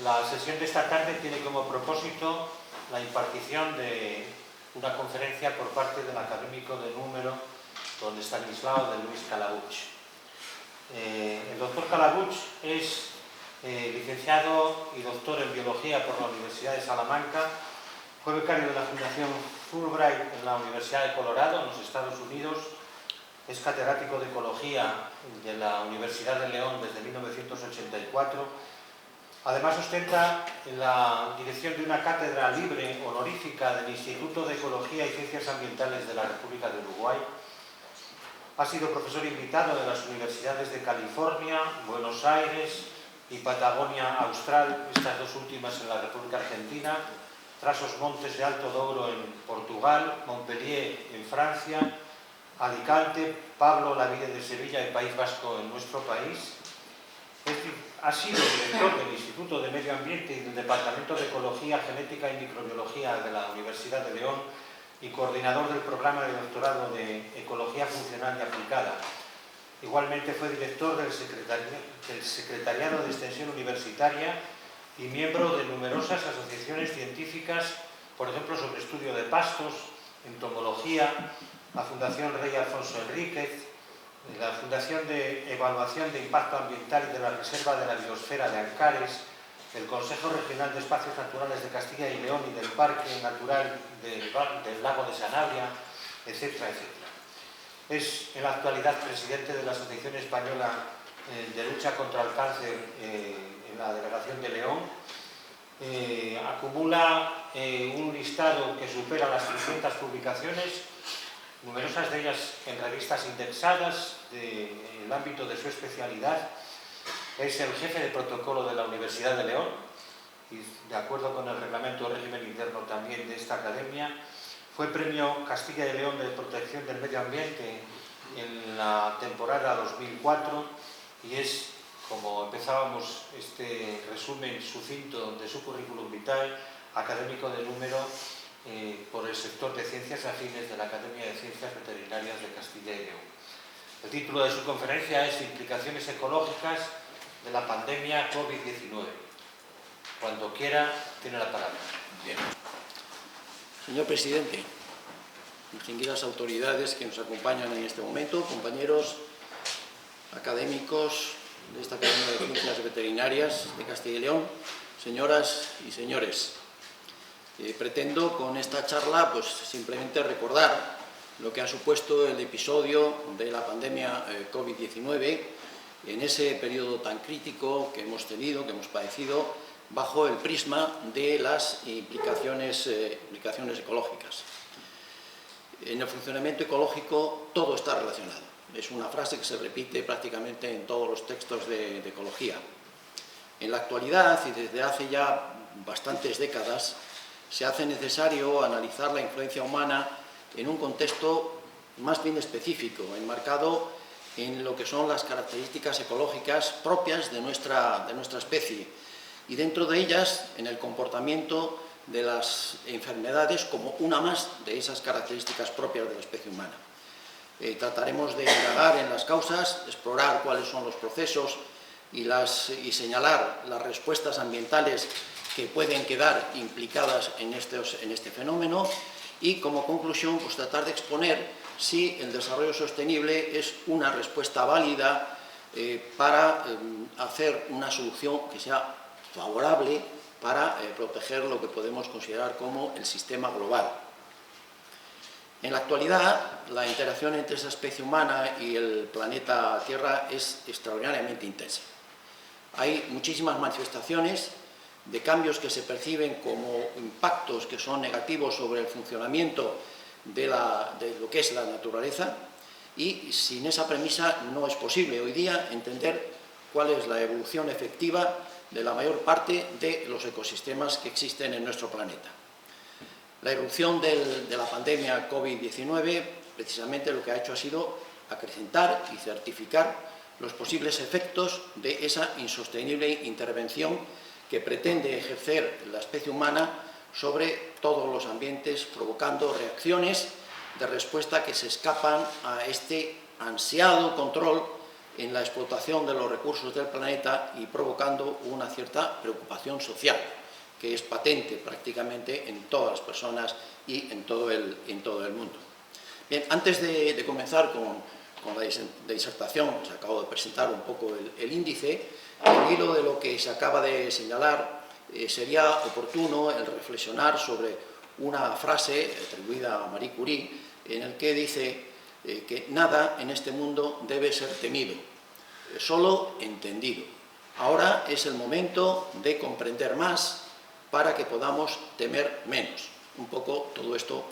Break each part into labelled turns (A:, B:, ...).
A: La sesión de esta tarde tiene como propósito la impartición de una conferencia por parte del académico de número don Estanislao de Luis Calabuig. El doctor Calabuig es licenciado y doctor en Biología por la Universidad de Salamanca, fue becario de la Fundación Fulbright en la Universidad de Colorado, en los Estados Unidos, es catedrático de Ecología de la Universidad de León desde 1984. Además ostenta la dirección de una cátedra libre honorífica del Instituto de Ecología y Ciencias Ambientales de la República de Uruguay. Ha sido profesor invitado de las universidades de California, Buenos Aires y Patagonia Austral, estas dos últimas en la República Argentina, Trás-os-Montes de Alto Douro en Portugal, Montpellier en Francia, Alicante, Pablo Lavide de Sevilla y País Vasco en nuestro país. Ha sido director del Instituto de Medio Ambiente y del Departamento de Ecología, Genética y Microbiología de la Universidad de León y coordinador del programa de doctorado de Ecología Funcional y Aplicada. Igualmente fue director del Secretariado de Extensión Universitaria y miembro de numerosas asociaciones científicas, por ejemplo, sobre estudio de pastos, entomología, la Fundación Rey Alfonso Enríquez, la Fundación de Evaluación de Impacto Ambiental y de la Reserva de la Biosfera de Ancares, el Consejo Regional de Espacios Naturales de Castilla y León y del Parque Natural del Lago de Sanabria, etcétera, etcétera. Es en la actualidad presidente de la Asociación Española de Lucha contra el Cáncer en la Delegación de León. Acumula un listado que supera las 300 publicaciones, numerosas de ellas en revistas indexadas en el ámbito de su especialidad. Es el jefe de protocolo de la Universidad de León y, de acuerdo con el reglamento de régimen interno también de esta academia, fue premio Castilla y León de Protección del Medio Ambiente en la temporada 2004 y es, como empezábamos este resumen sucinto de su currículum vitae, académico de número por el sector de Ciencias Afines de la Academia de Ciencias Veterinarias de Castilla y León. El título de su conferencia es Implicaciones ecológicas de la pandemia COVID-19. Cuando quiera, tiene la palabra.
B: Bien. Señor presidente, distinguidas autoridades que nos acompañan en este momento, compañeros académicos de esta Academia de Ciencias Veterinarias de Castilla y León, señoras y señores, pretendo con esta charla pues simplemente recordar lo que ha supuesto el episodio de la pandemia COVID-19 en ese periodo tan crítico que hemos tenido, que hemos padecido, bajo el prisma de las implicaciones ecológicas. En el funcionamiento ecológico todo está relacionado. Es una frase que se repite prácticamente en todos los textos de ecología. En la actualidad, y desde hace ya bastantes décadas, se hace necesario analizar la influencia humana en un contexto más bien específico, enmarcado en lo que son las características ecológicas propias de nuestra especie y dentro de ellas en el comportamiento de las enfermedades como una más de esas características propias de la especie humana. Trataremos de indagar en las causas, explorar cuáles son los procesos y señalar las respuestas ambientales que pueden quedar implicadas en este fenómeno y, como conclusión, pues tratar de exponer si el desarrollo sostenible es una respuesta válida para hacer una solución que sea favorable para proteger lo que podemos considerar como el sistema global. En la actualidad, la interacción entre esa especie humana y el planeta Tierra es extraordinariamente intensa. Hay muchísimas manifestaciones de cambios que se perciben como impactos que son negativos sobre el funcionamiento de lo que es la naturaleza y sin esa premisa no es posible hoy día entender cuál es la evolución efectiva de la mayor parte de los ecosistemas que existen en nuestro planeta. La irrupción de la pandemia COVID-19 precisamente lo que ha hecho ha sido acrecentar y certificar los posibles efectos de esa insostenible intervención que pretende ejercer la especie humana sobre todos los ambientes, provocando reacciones de respuesta que se escapan a este ansiado control en la explotación de los recursos del planeta y provocando una cierta preocupación social, que es patente prácticamente en todas las personas y en todo el mundo. Bien, antes de comenzar con la disertación, os acabo de presentar un poco el índice. Al hilo de lo que se acaba de señalar, sería oportuno el reflexionar sobre una frase atribuida a Marie Curie, en el que dice que nada en este mundo debe ser temido, solo entendido. Ahora es el momento de comprender más para que podamos temer menos. Un poco todo esto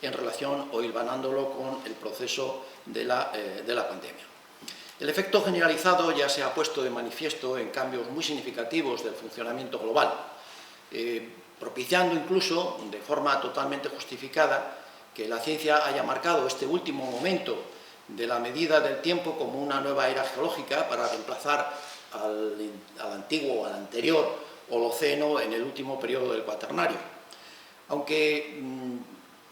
B: en relación o hilvanándolo con el proceso de la pandemia. El efecto generalizado ya se ha puesto de manifiesto en cambios muy significativos del funcionamiento global, propiciando incluso, de forma totalmente justificada, que la ciencia haya marcado este último momento de la medida del tiempo como una nueva era geológica para reemplazar al antiguo, al anterior Holoceno en el último periodo del Cuaternario. Aunque,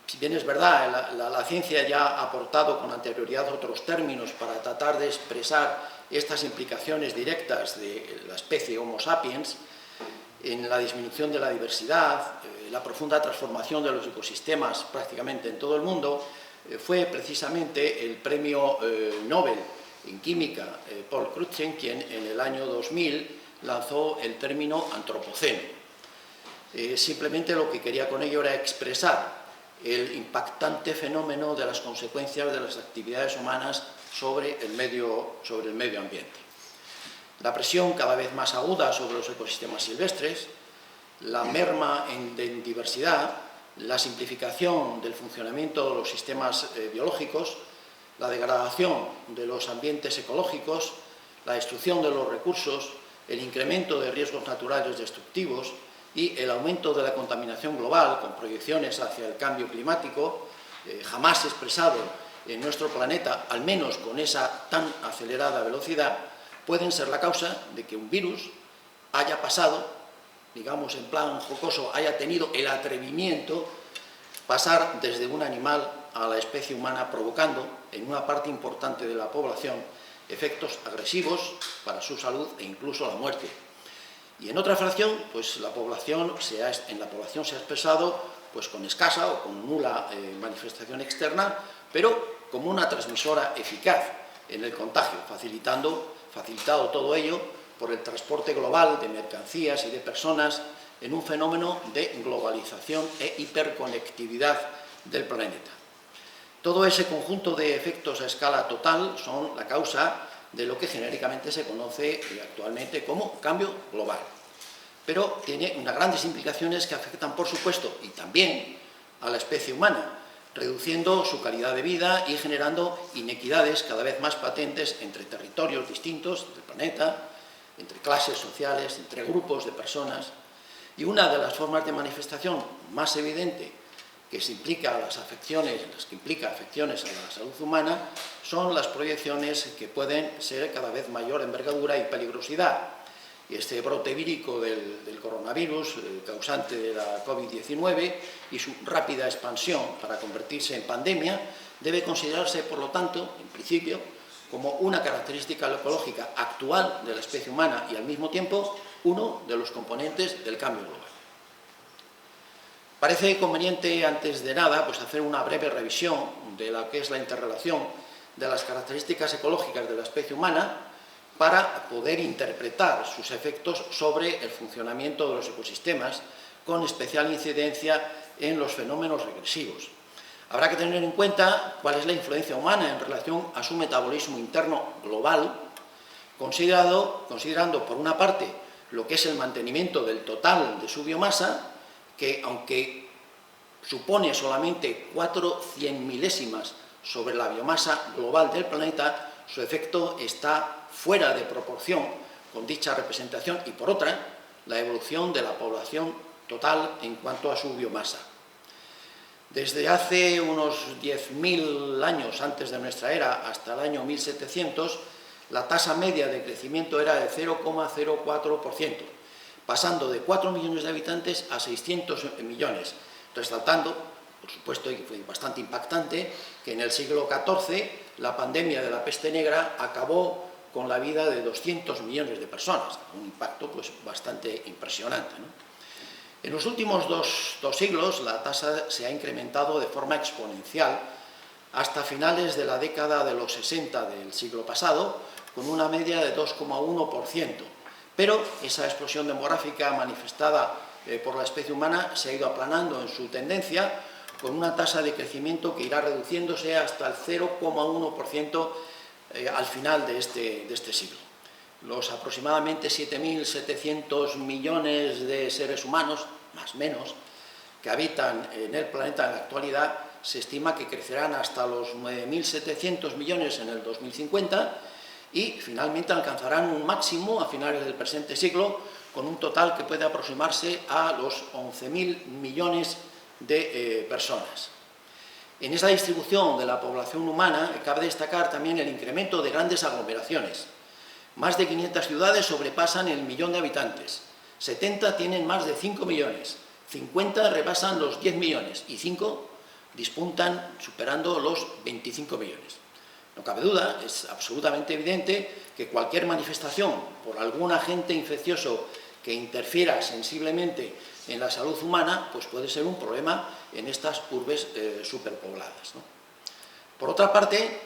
B: si bien es verdad, la ciencia ya ha aportado con anterioridad otros términos para tratar de expresar estas implicaciones directas de la especie Homo sapiens en la disminución de la diversidad, la profunda transformación de los ecosistemas prácticamente en todo el mundo, fue precisamente el premio Nobel en química Paul Crutzen quien en el año 2000 lanzó el término antropoceno. Simplemente lo que quería con ello era expresar el impactante fenómeno de las consecuencias de las actividades humanas sobre el medio ambiente. La presión cada vez más aguda sobre los ecosistemas silvestres, la merma en diversidad, la simplificación del funcionamiento de los sistemas biológicos, la degradación de los ambientes ecológicos, la destrucción de los recursos, el incremento de riesgos naturales destructivos y el aumento de la contaminación global con proyecciones hacia el cambio climático, jamás expresado en nuestro planeta, al menos con esa tan acelerada velocidad, pueden ser la causa de que un virus haya pasado, digamos en plan jocoso, haya tenido el atrevimiento pasar desde un animal a la especie humana, provocando en una parte importante de la población efectos agresivos para su salud e incluso la muerte. Y en otra fracción, pues en la población se ha expresado pues, con escasa o con nula manifestación externa, pero como una transmisora eficaz en el contagio, facilitado todo ello por el transporte global de mercancías y de personas en un fenómeno de globalización e hiperconectividad del planeta. Todo ese conjunto de efectos a escala total son la causa de lo que genéricamente se conoce actualmente como cambio global. Pero tiene unas grandes implicaciones que afectan, por supuesto, y también a la especie humana, reduciendo su calidad de vida y generando inequidades cada vez más patentes entre territorios distintos del planeta, entre clases sociales, entre grupos de personas. Y una de las formas de manifestación más evidente que implica afecciones a la salud humana son las proyecciones que pueden ser cada vez mayor envergadura y peligrosidad. Y este brote vírico del coronavirus, causante de la COVID-19, y su rápida expansión para convertirse en pandemia, debe considerarse, por lo tanto, en principio, como una característica ecológica actual de la especie humana y, al mismo tiempo, uno de los componentes del cambio global. Parece conveniente, antes de nada, pues hacer una breve revisión de lo que es la interrelación de las características ecológicas de la especie humana para poder interpretar sus efectos sobre el funcionamiento de los ecosistemas, con especial incidencia en los fenómenos regresivos. Habrá que tener en cuenta cuál es la influencia humana en relación a su metabolismo interno global, considerando por una parte lo que es el mantenimiento del total de su biomasa, que aunque supone solamente 4 cienmilésimas sobre la biomasa global del planeta, su efecto está fuera de proporción con dicha representación y, por otra, la evolución de la población total en cuanto a su biomasa. Desde hace unos 10.000 años antes de nuestra era hasta el año 1700, la tasa media de crecimiento era de 0,04%, pasando de 4 millones de habitantes a 600 millones, resaltando, por supuesto, y fue bastante impactante, que en el siglo XIV la pandemia de la peste negra acabó con la vida de 200 millones de personas, un impacto pues, bastante impresionante, ¿no? En los últimos dos siglos la tasa se ha incrementado de forma exponencial hasta finales de la década de los 60 del siglo pasado, con una media de 2,1%. Pero esa explosión demográfica manifestada por la especie humana se ha ido aplanando en su tendencia, con una tasa de crecimiento que irá reduciéndose hasta el 0,1% al final de este siglo. Los aproximadamente 7.700 millones de seres humanos, más o menos, que habitan en el planeta en la actualidad, se estima que crecerán hasta los 9.700 millones en el 2050 y finalmente alcanzarán un máximo a finales del presente siglo, con un total que puede aproximarse a los 11.000 millones de personas. En esa distribución de la población humana cabe destacar también el incremento de grandes aglomeraciones. Más de 500 ciudades sobrepasan el millón de habitantes, 70 tienen más de 5 millones, 50 rebasan los 10 millones y 5 dispuntan superando los 25 millones. No cabe duda, es absolutamente evidente que cualquier manifestación por algún agente infeccioso que interfiera sensiblemente en la salud humana, pues puede ser un problema en estas urbes superpobladas, ¿no? Por otra parte,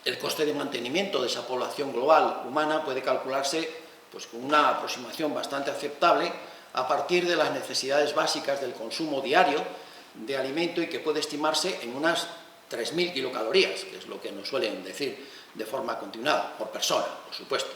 B: el coste de mantenimiento de esa población global humana puede calcularse pues, con una aproximación bastante aceptable a partir de las necesidades básicas del consumo diario de alimento y que puede estimarse en unas 3.000 kilocalorías, que es lo que nos suelen decir de forma continuada, por persona, por supuesto.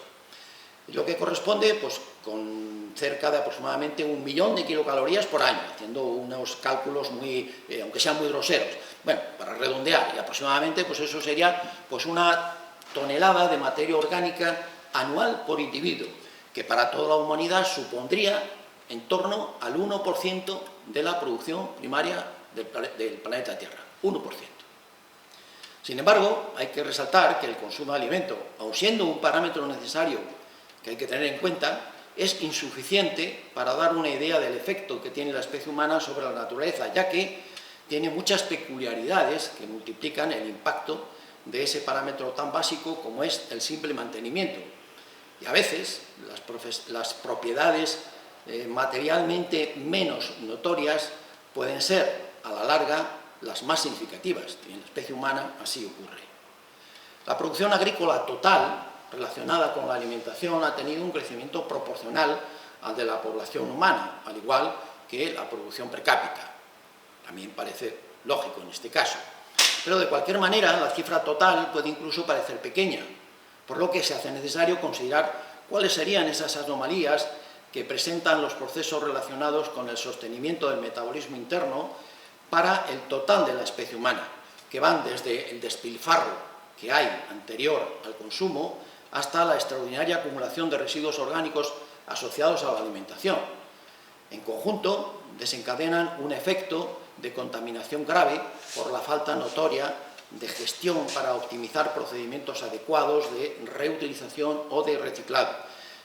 B: Lo que corresponde pues, con cerca de aproximadamente 1 millón de kilocalorías por año, haciendo unos cálculos muy, aunque sean muy groseros. Bueno, para redondear, y aproximadamente pues eso sería pues, una tonelada de materia orgánica anual por individuo, que para toda la humanidad supondría en torno al 1% de la producción primaria del planeta Tierra, 1%. Sin embargo, hay que resaltar que el consumo de alimento, aun siendo un parámetro necesario que hay que tener en cuenta, es insuficiente para dar una idea del efecto que tiene la especie humana sobre la naturaleza, ya que tiene muchas peculiaridades que multiplican el impacto de ese parámetro tan básico como es el simple mantenimiento. Y a veces las propiedades materialmente menos notorias pueden ser, a la larga, las más significativas, y en la especie humana así ocurre. La producción agrícola total, relacionada con la alimentación, ha tenido un crecimiento proporcional al de la población humana, al igual que la producción per cápita. También parece lógico en este caso. Pero de cualquier manera, la cifra total puede incluso parecer pequeña, por lo que se hace necesario considerar cuáles serían esas anomalías que presentan los procesos relacionados con el sostenimiento del metabolismo interno para el total de la especie humana, que van desde el despilfarro que hay anterior al consumo hasta la extraordinaria acumulación de residuos orgánicos asociados a la alimentación. En conjunto, desencadenan un efecto de contaminación grave por la falta notoria de gestión para optimizar procedimientos adecuados de reutilización o de reciclado,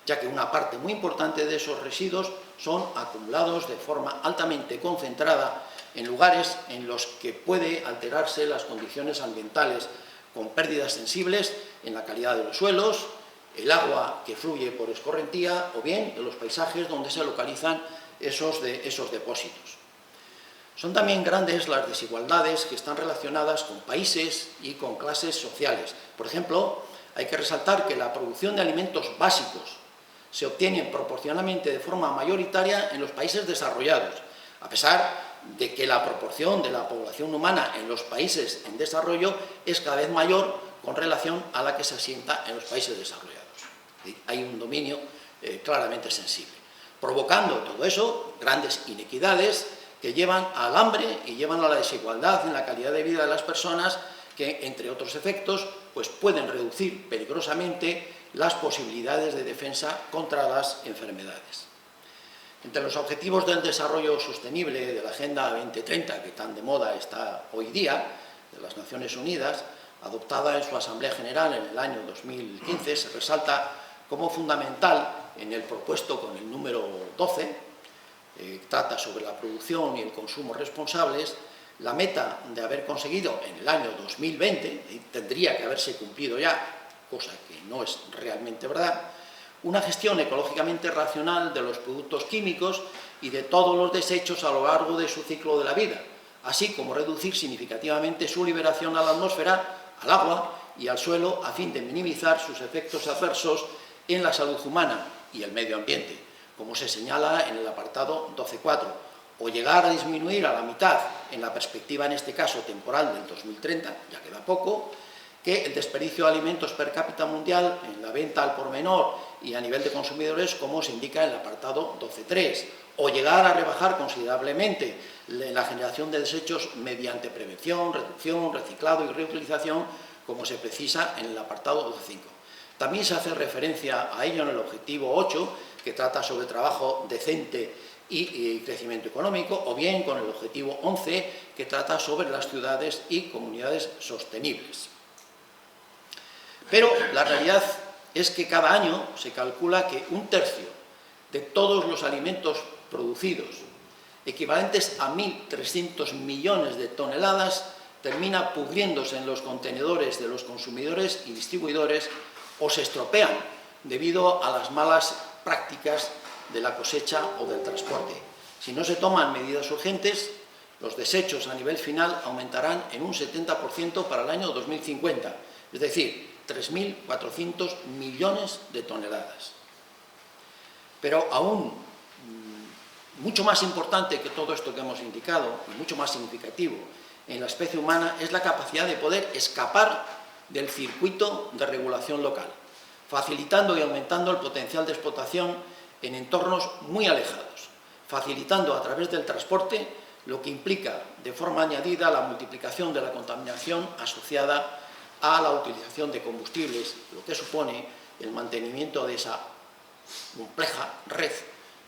B: ya que una parte muy importante de esos residuos son acumulados de forma altamente concentrada en lugares en los que puede alterarse las condiciones ambientales, con pérdidas sensibles en la calidad de los suelos, el agua que fluye por escorrentía o bien en los paisajes donde se localizan esos depósitos. Son también grandes las desigualdades que están relacionadas con países y con clases sociales. Por ejemplo, hay que resaltar que la producción de alimentos básicos se obtiene proporcionalmente de forma mayoritaria en los países desarrollados, a pesar de que la proporción de la población humana en los países en desarrollo es cada vez mayor con relación a la que se asienta en los países desarrollados. Hay un dominio claramente sensible, provocando todo eso grandes inequidades que llevan al hambre y llevan a la desigualdad en la calidad de vida de las personas, que, entre otros efectos, pues pueden reducir peligrosamente las posibilidades de defensa contra las enfermedades. Entre los objetivos del desarrollo sostenible de la Agenda 2030, que tan de moda está hoy día, de las Naciones Unidas, adoptada en su Asamblea General en el año 2015, se resalta como fundamental en el propuesto con el número 12, trata sobre la producción y el consumo responsables, la meta de haber conseguido en el año 2020, y tendría que haberse cumplido ya cosa que no es realmente verdad, una gestión ecológicamente racional de los productos químicos y de todos los desechos a lo largo de su ciclo de la vida, así como reducir significativamente su liberación a la atmósfera, al agua y al suelo a fin de minimizar sus efectos adversos en la salud humana y el medio ambiente, como se señala en el apartado 12.4, o llegar a disminuir a la mitad, en la perspectiva en este caso temporal del 2030, ya queda poco, que el desperdicio de alimentos per cápita mundial en la venta al por menor y a nivel de consumidores, como se indica en el apartado 12.3, o llegar a rebajar considerablemente la generación de desechos mediante prevención, reducción, reciclado y reutilización, como se precisa en el apartado 12.5. También se hace referencia a ello en el objetivo 8, que trata sobre trabajo decente y crecimiento económico, o bien con el objetivo 11, que trata sobre las ciudades y comunidades sostenibles. Pero la realidad es que cada año se calcula que 1/3 de todos los alimentos producidos, equivalentes a 1.300 millones de toneladas, termina pudriéndose en los contenedores de los consumidores y distribuidores o se estropean debido a las malas prácticas de la cosecha o del transporte. Si no se toman medidas urgentes, los desechos a nivel final aumentarán en un 70% para el año 2050, es decir, 3.400 millones de toneladas. Pero aún mucho más importante que todo esto que hemos indicado, y mucho más significativo en la especie humana, es la capacidad de poder escapar del circuito de regulación local, facilitando y aumentando el potencial de explotación en entornos muy alejados, facilitando a través del transporte, lo que implica de forma añadida la multiplicación de la contaminación asociada a la utilización de combustibles, lo que supone el mantenimiento de esa compleja red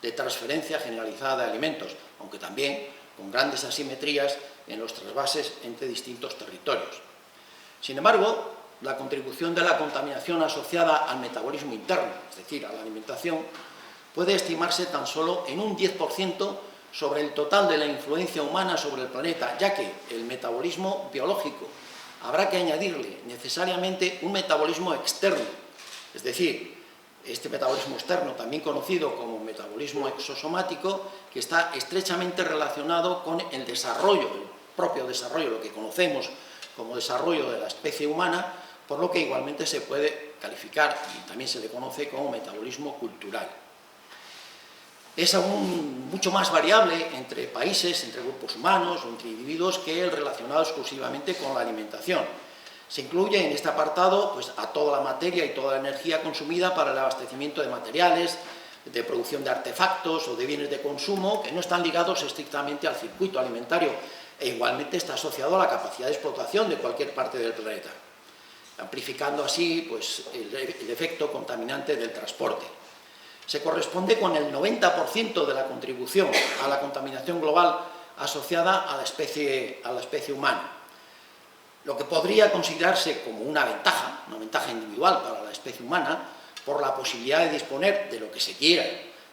B: de transferencia generalizada de alimentos, aunque también con grandes asimetrías en los trasvases entre distintos territorios. Sin embargo, la contribución de la contaminación asociada al metabolismo interno, es decir, a la alimentación, puede estimarse tan solo en un 10% sobre el total de la influencia humana sobre el planeta, ya que el metabolismo biológico habrá que añadirle necesariamente un metabolismo externo, es decir, este metabolismo externo, también conocido como metabolismo exosomático, que está estrechamente relacionado con el desarrollo, el propio desarrollo, lo que conocemos como desarrollo de la especie humana, por lo que igualmente se puede calificar y también se le conoce como metabolismo cultural. Es aún mucho más variable entre países, entre grupos humanos o entre individuos que el relacionado exclusivamente con la alimentación. Se incluye en este apartado pues, a toda la materia y toda la energía consumida para el abastecimiento de materiales, de producción de artefactos o de bienes de consumo que no están ligados estrictamente al circuito alimentario e igualmente está asociado a la capacidad de explotación de cualquier parte del planeta, amplificando así pues, el efecto contaminante del transporte. Se corresponde con el 90% de la contribución a la contaminación global asociada a la especie humana, lo que podría considerarse como una ventaja individual para la especie humana, por la posibilidad de disponer de lo que se quiera,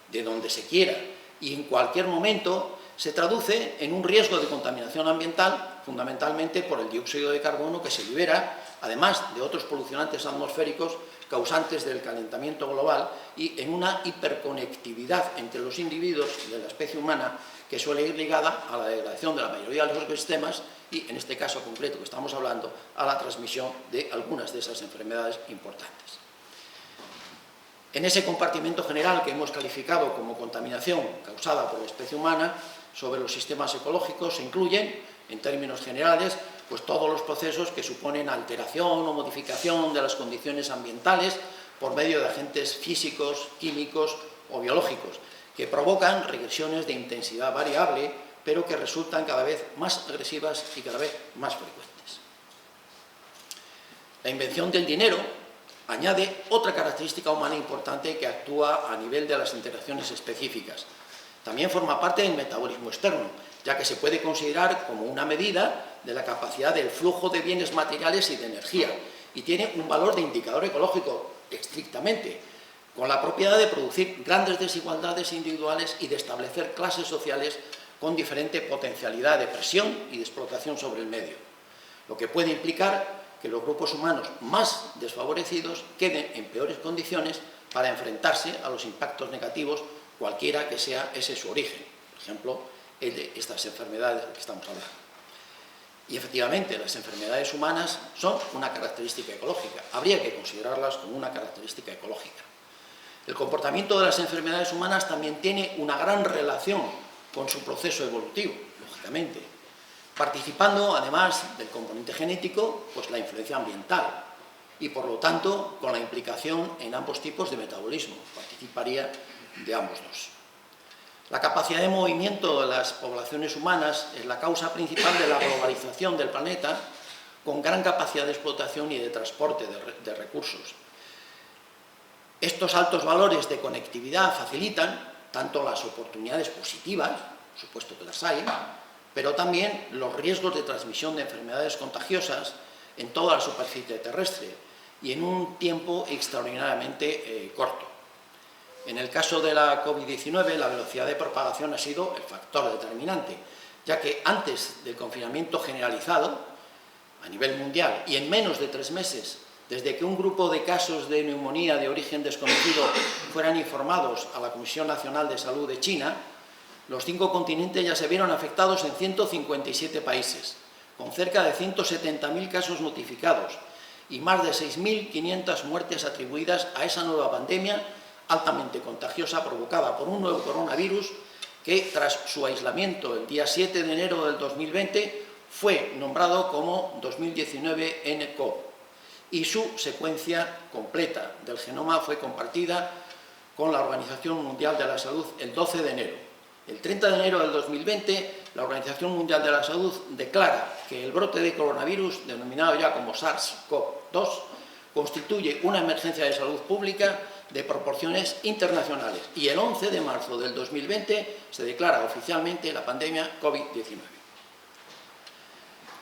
B: de donde se quiera, y en cualquier momento, se traduce en un riesgo de contaminación ambiental, fundamentalmente por el dióxido de carbono que se libera, además de otros polucionantes atmosféricos causantes del calentamiento global, y en una hiperconectividad entre los individuos de la especie humana que suele ir ligada a la degradación de la mayoría de los ecosistemas y, en este caso concreto que estamos hablando, a la transmisión de algunas de esas enfermedades importantes. En ese compartimento general que hemos calificado como contaminación causada por la especie humana, sobre los sistemas ecológicos se incluyen, en términos generales, pues todos los procesos que suponen alteración o modificación de las condiciones ambientales por medio de agentes físicos, químicos o biológicos, que provocan regresiones de intensidad variable, pero que resultan cada vez más agresivas y cada vez más frecuentes. La invención del dinero añade otra característica humana importante que actúa a nivel de las interacciones específicas. También forma parte del metabolismo externo, ya que se puede considerar como una medida de la capacidad del flujo de bienes materiales y de energía, y tiene un valor de indicador ecológico estrictamente, con la propiedad de producir grandes desigualdades individuales y de establecer clases sociales con diferente potencialidad de presión y de explotación sobre el medio, lo que puede implicar que los grupos humanos más desfavorecidos queden en peores condiciones para enfrentarse a los impactos negativos, cualquiera que sea ese su origen, por ejemplo, el de estas enfermedades de las que estamos hablando. Y efectivamente, las enfermedades humanas son una característica ecológica, habría que considerarlas como una característica ecológica. El comportamiento de las enfermedades humanas también tiene una gran relación con su proceso evolutivo, lógicamente, participando, además del componente genético, pues la influencia ambiental y, por lo tanto, con la implicación en ambos tipos de metabolismo, participaría de ambos dos. La capacidad de movimiento de las poblaciones humanas es la causa principal de la globalización del planeta, con gran capacidad de explotación y de transporte de recursos. Estos altos valores de conectividad facilitan tanto las oportunidades positivas, por supuesto que las hay, pero también los riesgos de transmisión de enfermedades contagiosas en toda la superficie terrestre y en un tiempo extraordinariamente corto. En el caso de la COVID-19, la velocidad de propagación ha sido el factor determinante, ya que antes del confinamiento generalizado a nivel mundial y en menos de 3 meses desde que un grupo de casos de neumonía de origen desconocido fueran informados a la Comisión Nacional de Salud de China, los 5 continentes ya se vieron afectados en 157 países, con cerca de 170.000 casos notificados y más de 6.500 muertes atribuidas a esa nueva pandemia altamente contagiosa provocada por un nuevo coronavirus que, tras su aislamiento el día 7 de enero del 2020, fue nombrado como 2019 nCoV y su secuencia completa del genoma fue compartida con la Organización Mundial de la Salud el 12 de enero. El 30 de enero del 2020, la Organización Mundial de la Salud declara que el brote de coronavirus, denominado ya como SARS-CoV-2, constituye una emergencia de salud pública de proporciones internacionales y el 11 de marzo del 2020 se declara oficialmente la pandemia COVID-19.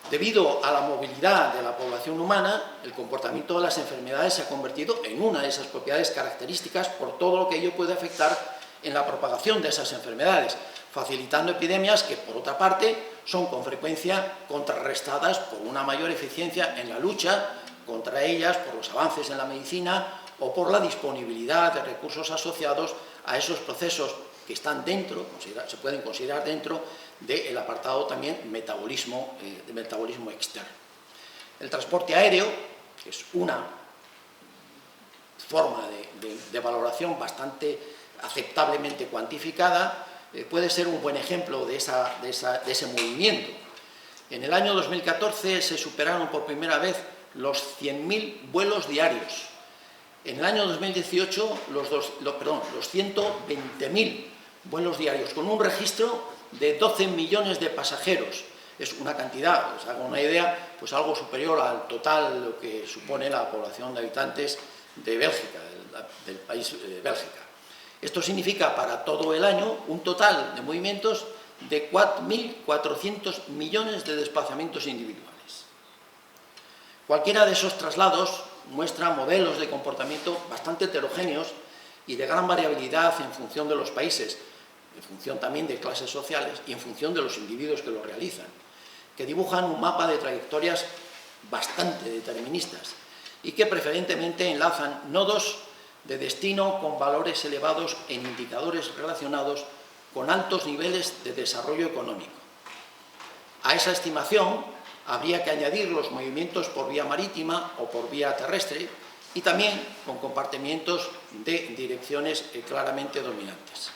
B: Debido a la movilidad de la población humana, el comportamiento de las enfermedades se ha convertido en una de esas propiedades características por todo lo que ello puede afectar en la propagación de esas enfermedades, facilitando epidemias que, por otra parte, son con frecuencia contrarrestadas por una mayor eficiencia en la lucha contra ellas, por los avances en la medicina o por la disponibilidad de recursos asociados a esos procesos que están dentro, se pueden considerar dentro del apartado también metabolismo externo. El transporte aéreo, que es una forma de valoración bastante aceptablemente cuantificada, puede ser un buen ejemplo de ese movimiento. En el año 2014 se superaron por primera vez los 100.000 vuelos diarios. En el año 2018 los 120.000 vuelos diarios, con un registro de 12 millones de pasajeros. Es una cantidad, os hago una idea, pues algo superior al total lo que supone la población de habitantes de Bélgica, del país Bélgica. Esto significa para todo el año un total de movimientos de 4.400 millones de desplazamientos individuales. Cualquiera de esos traslados muestra modelos de comportamiento bastante heterogéneos y de gran variabilidad en función de los países, en función también de clases sociales y en función de los individuos que lo realizan, que dibujan un mapa de trayectorias bastante deterministas y que preferentemente enlazan nodos de destino con valores elevados en indicadores relacionados con altos niveles de desarrollo económico. A esa estimación habría que añadir los movimientos por vía marítima o por vía terrestre y también con compartimientos de direcciones claramente dominantes.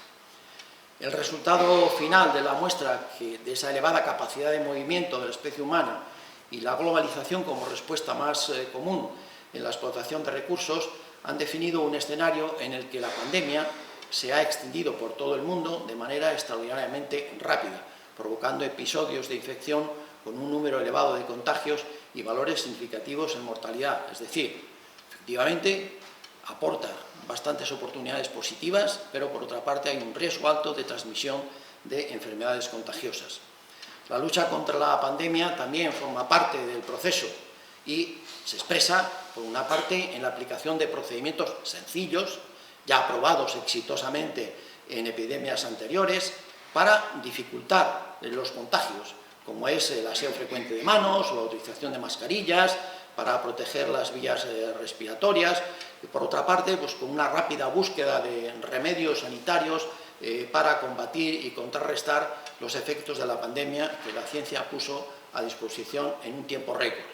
B: El resultado final de la muestra de esa elevada capacidad de movimiento de la especie humana y la globalización como respuesta más común en la explotación de recursos han definido un escenario en el que la pandemia se ha extendido por todo el mundo de manera extraordinariamente rápida, provocando episodios de infección con un número elevado de contagios y valores significativos en mortalidad. Es decir, efectivamente, aporta bastantes oportunidades positivas, pero por otra parte hay un riesgo alto de transmisión de enfermedades contagiosas. La lucha contra la pandemia también forma parte del proceso y se expresa, por una parte, en la aplicación de procedimientos sencillos, ya aprobados exitosamente en epidemias anteriores, para dificultar los contagios, como es el aseo frecuente de manos, o la utilización de mascarillas, para proteger las vías respiratorias, y por otra parte, pues con una rápida búsqueda de remedios sanitarios para combatir y contrarrestar los efectos de la pandemia que la ciencia puso a disposición en un tiempo récord.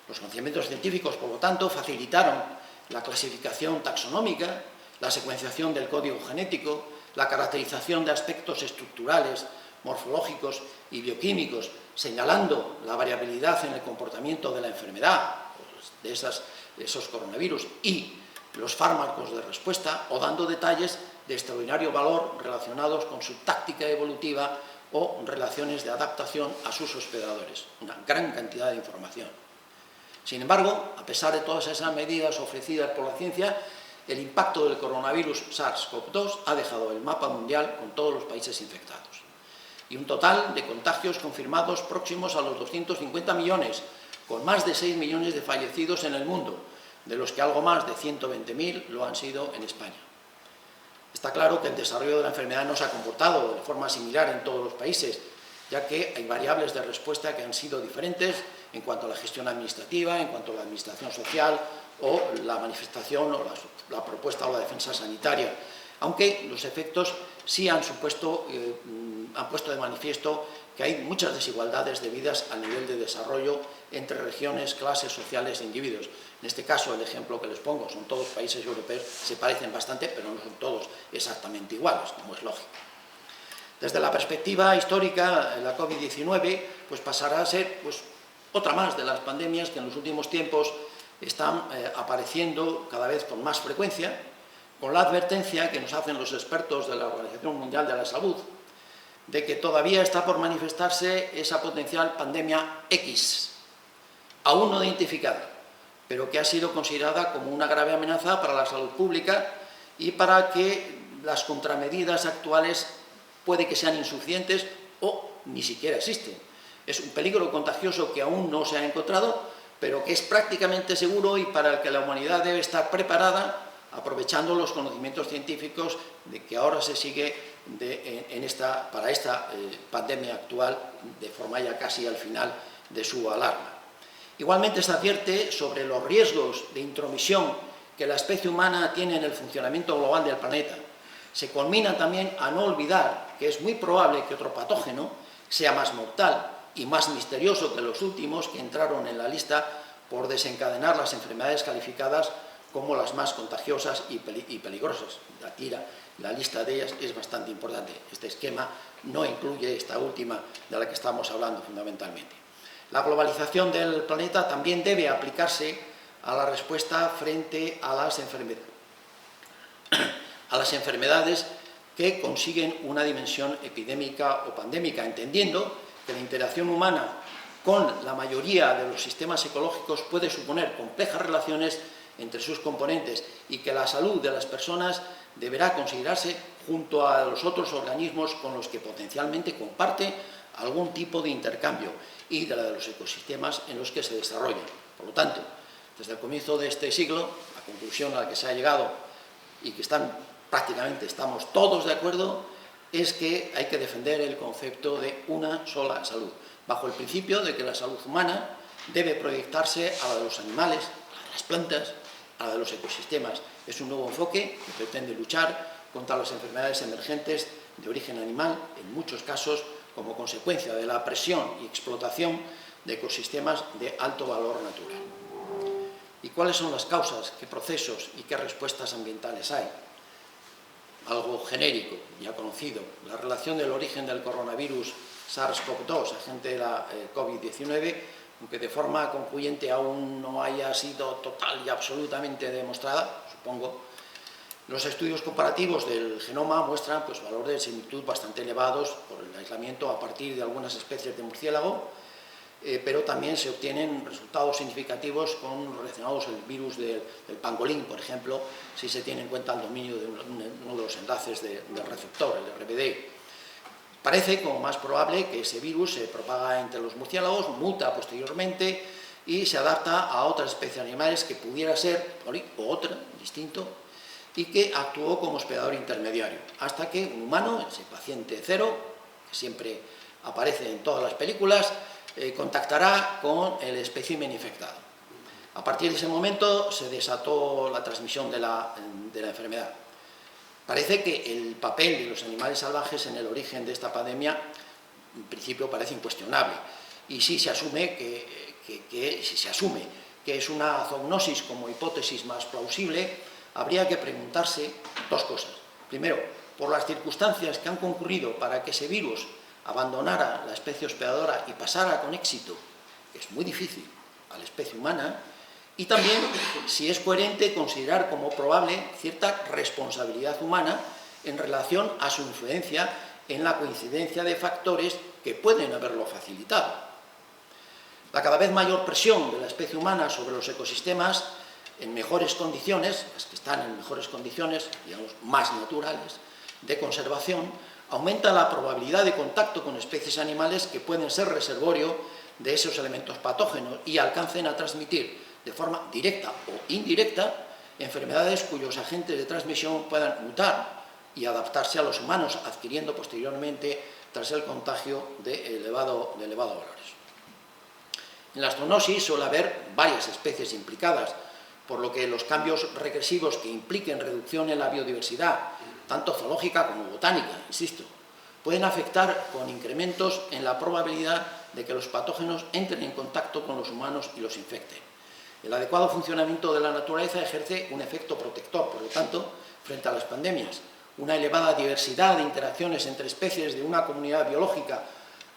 B: Los conocimientos científicos, por lo tanto, facilitaron la clasificación taxonómica, la secuenciación del código genético, la caracterización de aspectos estructurales, morfológicos y bioquímicos, señalando la variabilidad en el comportamiento de la enfermedad, de esos coronavirus, y los fármacos de respuesta, o dando detalles de extraordinario valor relacionados con su táctica evolutiva o relaciones de adaptación a sus hospedadores. Una gran cantidad de información. Sin embargo, a pesar de todas esas medidas ofrecidas por la ciencia, el impacto del coronavirus SARS-CoV-2 ha dejado el mapa mundial con todos los países infectados. Y un total de contagios confirmados próximos a los 250 millones, con más de 6 millones de fallecidos en el mundo, de los que algo más de 120.000 lo han sido en España. Está claro que el desarrollo de la enfermedad no se ha comportado de forma similar en todos los países, ya que hay variables de respuesta que han sido diferentes en cuanto a la gestión administrativa, en cuanto a la administración social o la manifestación o la propuesta o la defensa sanitaria, aunque los efectos sí han puesto de manifiesto que hay muchas desigualdades debidas al nivel de desarrollo entre regiones, clases sociales e individuos. En este caso, el ejemplo que les pongo, son todos países europeos, se parecen bastante, pero no son todos exactamente iguales, como es lógico. Desde la perspectiva histórica, la COVID-19 pues pasará a ser otra más de las pandemias que en los últimos tiempos están apareciendo cada vez con más frecuencia, con la advertencia que nos hacen los expertos de la Organización Mundial de la Salud, de que todavía está por manifestarse esa potencial pandemia X, aún no identificada, pero que ha sido considerada como una grave amenaza para la salud pública y para que las contramedidas actuales puede que sean insuficientes o ni siquiera existen. Es un peligro contagioso que aún no se ha encontrado, pero que es prácticamente seguro y para el que la humanidad debe estar preparada, aprovechando los conocimientos científicos de que ahora se sigue para esta pandemia actual, de forma ya casi al final de su alarma. Igualmente se advierte sobre los riesgos de intromisión que la especie humana tiene en el funcionamiento global del planeta. Se conmina también a no olvidar que es muy probable que otro patógeno sea más mortal y más misterioso que los últimos que entraron en la lista por desencadenar las enfermedades calificadas como las más contagiosas y peligrosas. La lista de ellas es bastante importante. Este esquema no incluye esta última de la que estamos hablando fundamentalmente. La globalización del planeta también debe aplicarse a la respuesta frente a las enfermedades que consiguen una dimensión epidémica o pandémica, entendiendo que la interacción humana con la mayoría de los sistemas ecológicos puede suponer complejas relaciones entre sus componentes y que la salud de las personas deberá considerarse junto a los otros organismos con los que potencialmente comparte algún tipo de intercambio y de la de los ecosistemas en los que se desarrollan. Por lo tanto, desde el comienzo de este siglo, la conclusión a la que se ha llegado y que prácticamente estamos todos de acuerdo es que hay que defender el concepto de una sola salud, bajo el principio de que la salud humana debe proyectarse a la de los animales, a la de las plantas, a la de los ecosistemas. Es un nuevo enfoque que pretende luchar contra las enfermedades emergentes de origen animal, en muchos casos como consecuencia de la presión y explotación de ecosistemas de alto valor natural. ¿Y cuáles son las causas, qué procesos y qué respuestas ambientales hay? Algo genérico, ya conocido, la relación del origen del coronavirus SARS-CoV-2, agente de la COVID-19, aunque de forma concluyente aún no haya sido total y absolutamente demostrada, supongo. Los estudios comparativos del genoma muestran valores de similitud bastante elevados por el aislamiento a partir de algunas especies de murciélago, pero también se obtienen resultados significativos relacionados al virus del pangolín, por ejemplo, si se tiene en cuenta el dominio de uno de los enlaces del receptor, el RBD. Parece como más probable que ese virus se propaga entre los murciélagos, muta posteriormente y se adapta a otras especies animales que pudiera ser o otra, distinto, y que actuó como hospedador intermediario, hasta que un humano, ese paciente cero, que siempre aparece en todas las películas, contactará con el espécimen infectado. A partir de ese momento se desató la transmisión de la enfermedad. Parece que el papel de los animales salvajes en el origen de esta pandemia, en principio, parece incuestionable. Y si se asume que es una zoonosis como hipótesis más plausible, habría que preguntarse dos cosas. Primero, por las circunstancias que han concurrido para que ese virus abandonara la especie hospedadora y pasara con éxito, que es muy difícil, a la especie humana, y también si es coherente considerar como probable cierta responsabilidad humana en relación a su influencia en la coincidencia de factores que pueden haberlo facilitado. La cada vez mayor presión de la especie humana sobre los ecosistemas en mejores condiciones, las que están en mejores condiciones, digamos, más naturales, de conservación, aumenta la probabilidad de contacto con especies animales que pueden ser reservorio de esos elementos patógenos y alcancen a transmitir de forma directa o indirecta enfermedades cuyos agentes de transmisión puedan mutar y adaptarse a los humanos, adquiriendo posteriormente, tras el contagio, de elevado valores. En la zoonosis suele haber varias especies implicadas, por lo que los cambios regresivos que impliquen reducción en la biodiversidad, tanto zoológica como botánica, insisto, pueden afectar con incrementos en la probabilidad de que los patógenos entren en contacto con los humanos y los infecten. El adecuado funcionamiento de la naturaleza ejerce un efecto protector, por lo tanto, frente a las pandemias. Una elevada diversidad de interacciones entre especies de una comunidad biológica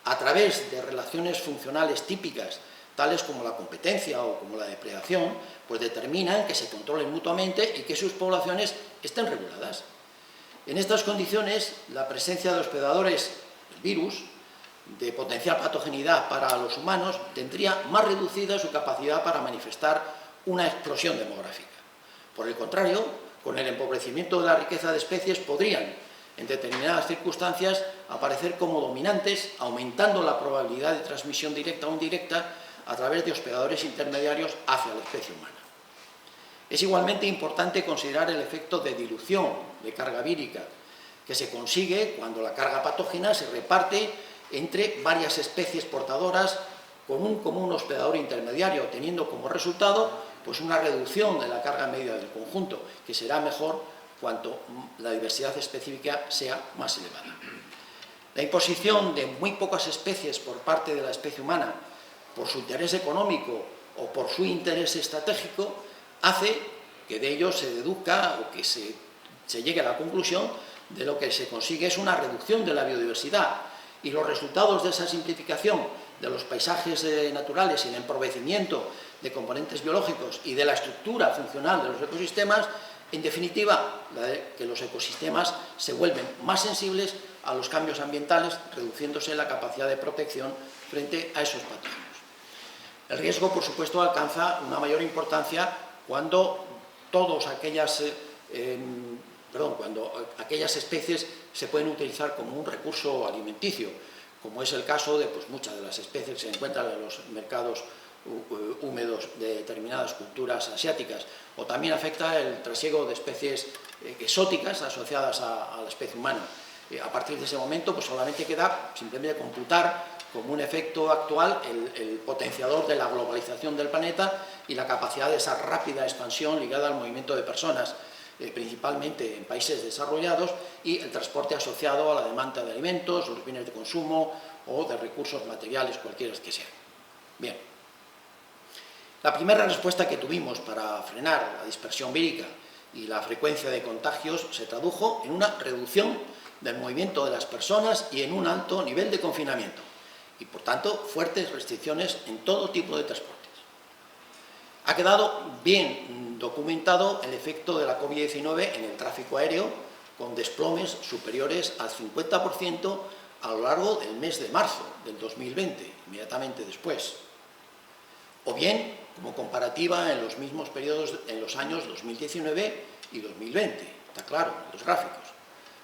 B: a través de relaciones funcionales típicas, tales como la competencia o como la depredación, pues determinan que se controlen mutuamente y que sus poblaciones estén reguladas. En estas condiciones, la presencia de hospedadores del virus, de potencial patogenidad para los humanos, tendría más reducida su capacidad para manifestar una explosión demográfica. Por el contrario, con el empobrecimiento de la riqueza de especies podrían, en determinadas circunstancias, aparecer como dominantes, aumentando la probabilidad de transmisión directa o indirecta a través de hospedadores intermediarios hacia la especie humana. Es igualmente importante considerar el efecto de dilución de carga vírica, que se consigue cuando la carga patógena se reparte entre varias especies portadoras con un común hospedador intermediario, teniendo como resultado pues una reducción de la carga media del conjunto, que será mejor cuanto la diversidad específica sea más elevada. La imposición de muy pocas especies por parte de la especie humana, por su interés económico o por su interés estratégico, hace que de ello se deduzca o que se llegue a la conclusión de lo que se consigue es una reducción de la biodiversidad, y los resultados de esa simplificación de los paisajes naturales y el empobrecimiento de componentes biológicos y de la estructura funcional de los ecosistemas, en definitiva, que los ecosistemas se vuelven más sensibles a los cambios ambientales, reduciéndose la capacidad de protección frente a esos patógenos. El riesgo, por supuesto, alcanza una mayor importancia cuando cuando aquellas especies se pueden utilizar como un recurso alimenticio, como es el caso de muchas de las especies que se encuentran en los mercados húmedos de determinadas culturas asiáticas, o también afecta el trasiego de especies exóticas asociadas a la especie humana. A partir de ese momento, pues solamente queda simplemente computar como un efecto actual el potenciador de la globalización del planeta y la capacidad de esa rápida expansión ligada al movimiento de personas, principalmente en países desarrollados, y el transporte asociado a la demanda de alimentos, los bienes de consumo o de recursos materiales, cualquiera que sean. Bien. La primera respuesta que tuvimos para frenar la dispersión vírica y la frecuencia de contagios se tradujo en una reducción del movimiento de las personas y en un alto nivel de confinamiento, y por tanto fuertes restricciones en todo tipo de transportes. Ha quedado bien documentado el efecto de la COVID-19 en el tráfico aéreo, con desplomes superiores al 50% a lo largo del mes de marzo del 2020, inmediatamente después. O bien, como comparativa en los mismos periodos en los años 2019 y 2020, está claro, en los gráficos.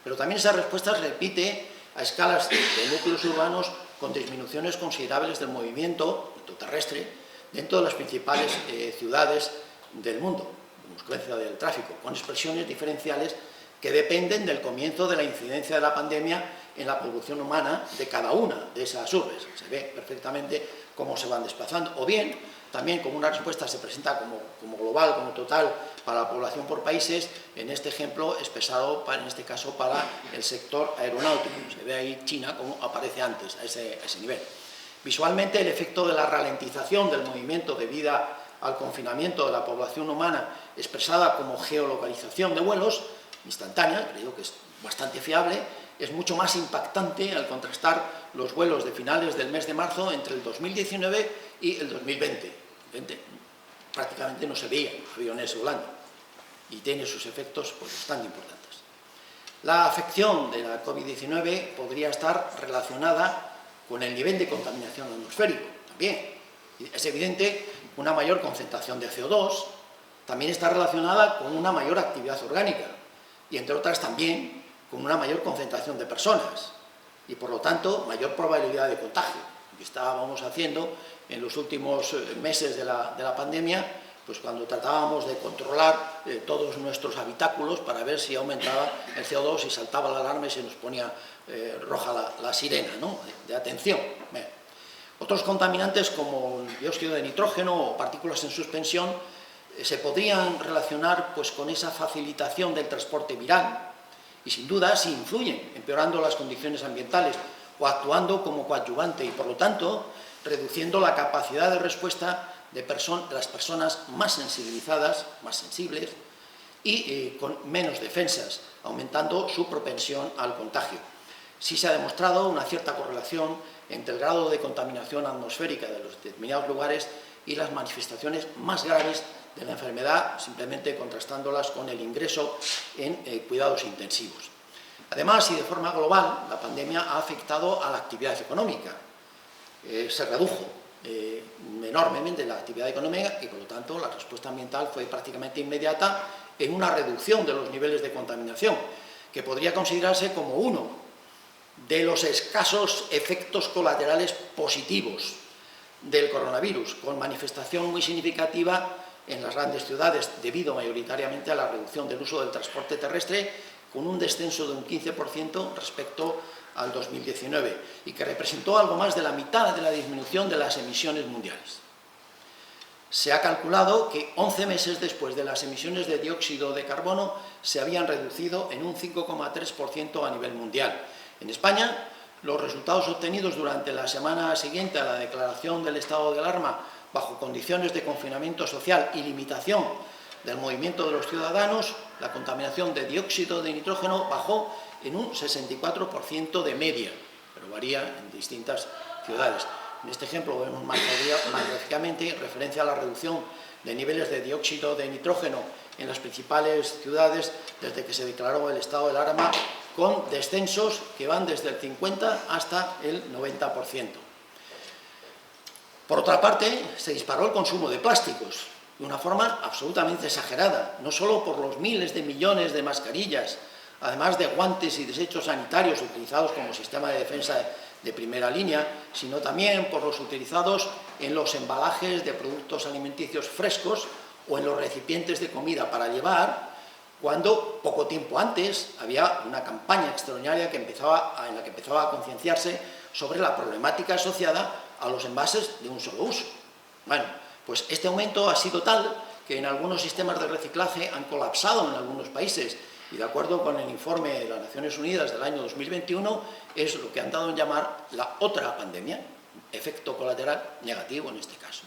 B: Pero también esa respuesta se repite a escalas de núcleos urbanos con disminuciones considerables del movimiento terrestre dentro de las principales ciudades del mundo, como consecuencia del tráfico, con expresiones diferenciales que dependen del comienzo de la incidencia de la pandemia en la producción humana de cada una de esas urbes. Se ve perfectamente cómo se van desplazando, o bien también como una respuesta se presenta como global, como total para la población por países. En este ejemplo expresado en este caso para el sector aeronáutico. Se ve ahí China como aparece antes a ese nivel. Visualmente, el efecto de la ralentización del movimiento debido al confinamiento de la población humana, expresada como geolocalización de vuelos instantánea, creo que es bastante fiable, es mucho más impactante al contrastar los vuelos de finales del mes de marzo entre el 2019 y el 2020. Prácticamente no se veían aviones volando y tiene sus efectos pues, bastante importantes. La afección de la COVID-19 podría estar relacionada con el nivel de contaminación atmosférico también. Es evidente que una mayor concentración de CO2 también está relacionada con una mayor actividad orgánica y, entre otras, también con una mayor concentración de personas y, por lo tanto, mayor probabilidad de contagio. Que estábamos haciendo en los últimos meses de la pandemia, pues cuando tratábamos de controlar todos nuestros habitáculos para ver si aumentaba el CO2 y saltaba la alarma y se nos ponía roja la sirena, ¿no?, de atención. Bien. Otros contaminantes como el dióxido de nitrógeno o partículas en suspensión se podrían relacionar pues, con esa facilitación del transporte viral y sin duda sí influyen, empeorando las condiciones ambientales o actuando como coadyuvante y, por lo tanto, reduciendo la capacidad de respuesta de las personas más sensibilizadas, más sensibles y con menos defensas, aumentando su propensión al contagio. Sí se ha demostrado una cierta correlación entre el grado de contaminación atmosférica de los determinados lugares y las manifestaciones más graves de la enfermedad, simplemente contrastándolas con el ingreso en cuidados intensivos. Además, y de forma global, la pandemia ha afectado a la actividad económica. Se redujo enormemente la actividad económica y, por lo tanto, la respuesta ambiental fue prácticamente inmediata en una reducción de los niveles de contaminación, que podría considerarse como uno de los escasos efectos colaterales positivos del coronavirus, con manifestación muy significativa en las grandes ciudades, debido mayoritariamente a la reducción del uso del transporte terrestre, con un descenso de un 15% respecto al 2019, y que representó algo más de la mitad de la disminución de las emisiones mundiales. Se ha calculado que 11 meses después de las emisiones de dióxido de carbono se habían reducido en un 5,3% a nivel mundial. En España, los resultados obtenidos durante la semana siguiente a la declaración del estado de alarma bajo condiciones de confinamiento social y limitación del movimiento de los ciudadanos, la contaminación de dióxido de nitrógeno bajó en un 64% de media, pero varía en distintas ciudades. En este ejemplo vemos más gráficamente referencia a la reducción de niveles de dióxido de nitrógeno en las principales ciudades desde que se declaró el estado de alarma, con descensos que van desde el 50 hasta el 90%. Por otra parte, se disparó el consumo de plásticos de una forma absolutamente exagerada, no solo por los miles de millones de mascarillas, además de guantes y desechos sanitarios utilizados como sistema de defensa de primera línea, sino también por los utilizados en los embalajes de productos alimenticios frescos o en los recipientes de comida para llevar, cuando poco tiempo antes había una campaña extraordinaria en la que empezaba a concienciarse sobre la problemática asociada a los envases de un solo uso. Bueno, pues este aumento ha sido tal que en algunos sistemas de reciclaje han colapsado en algunos países, y de acuerdo con el informe de las Naciones Unidas del año 2021, es lo que han dado en llamar la otra pandemia, efecto colateral negativo en este caso.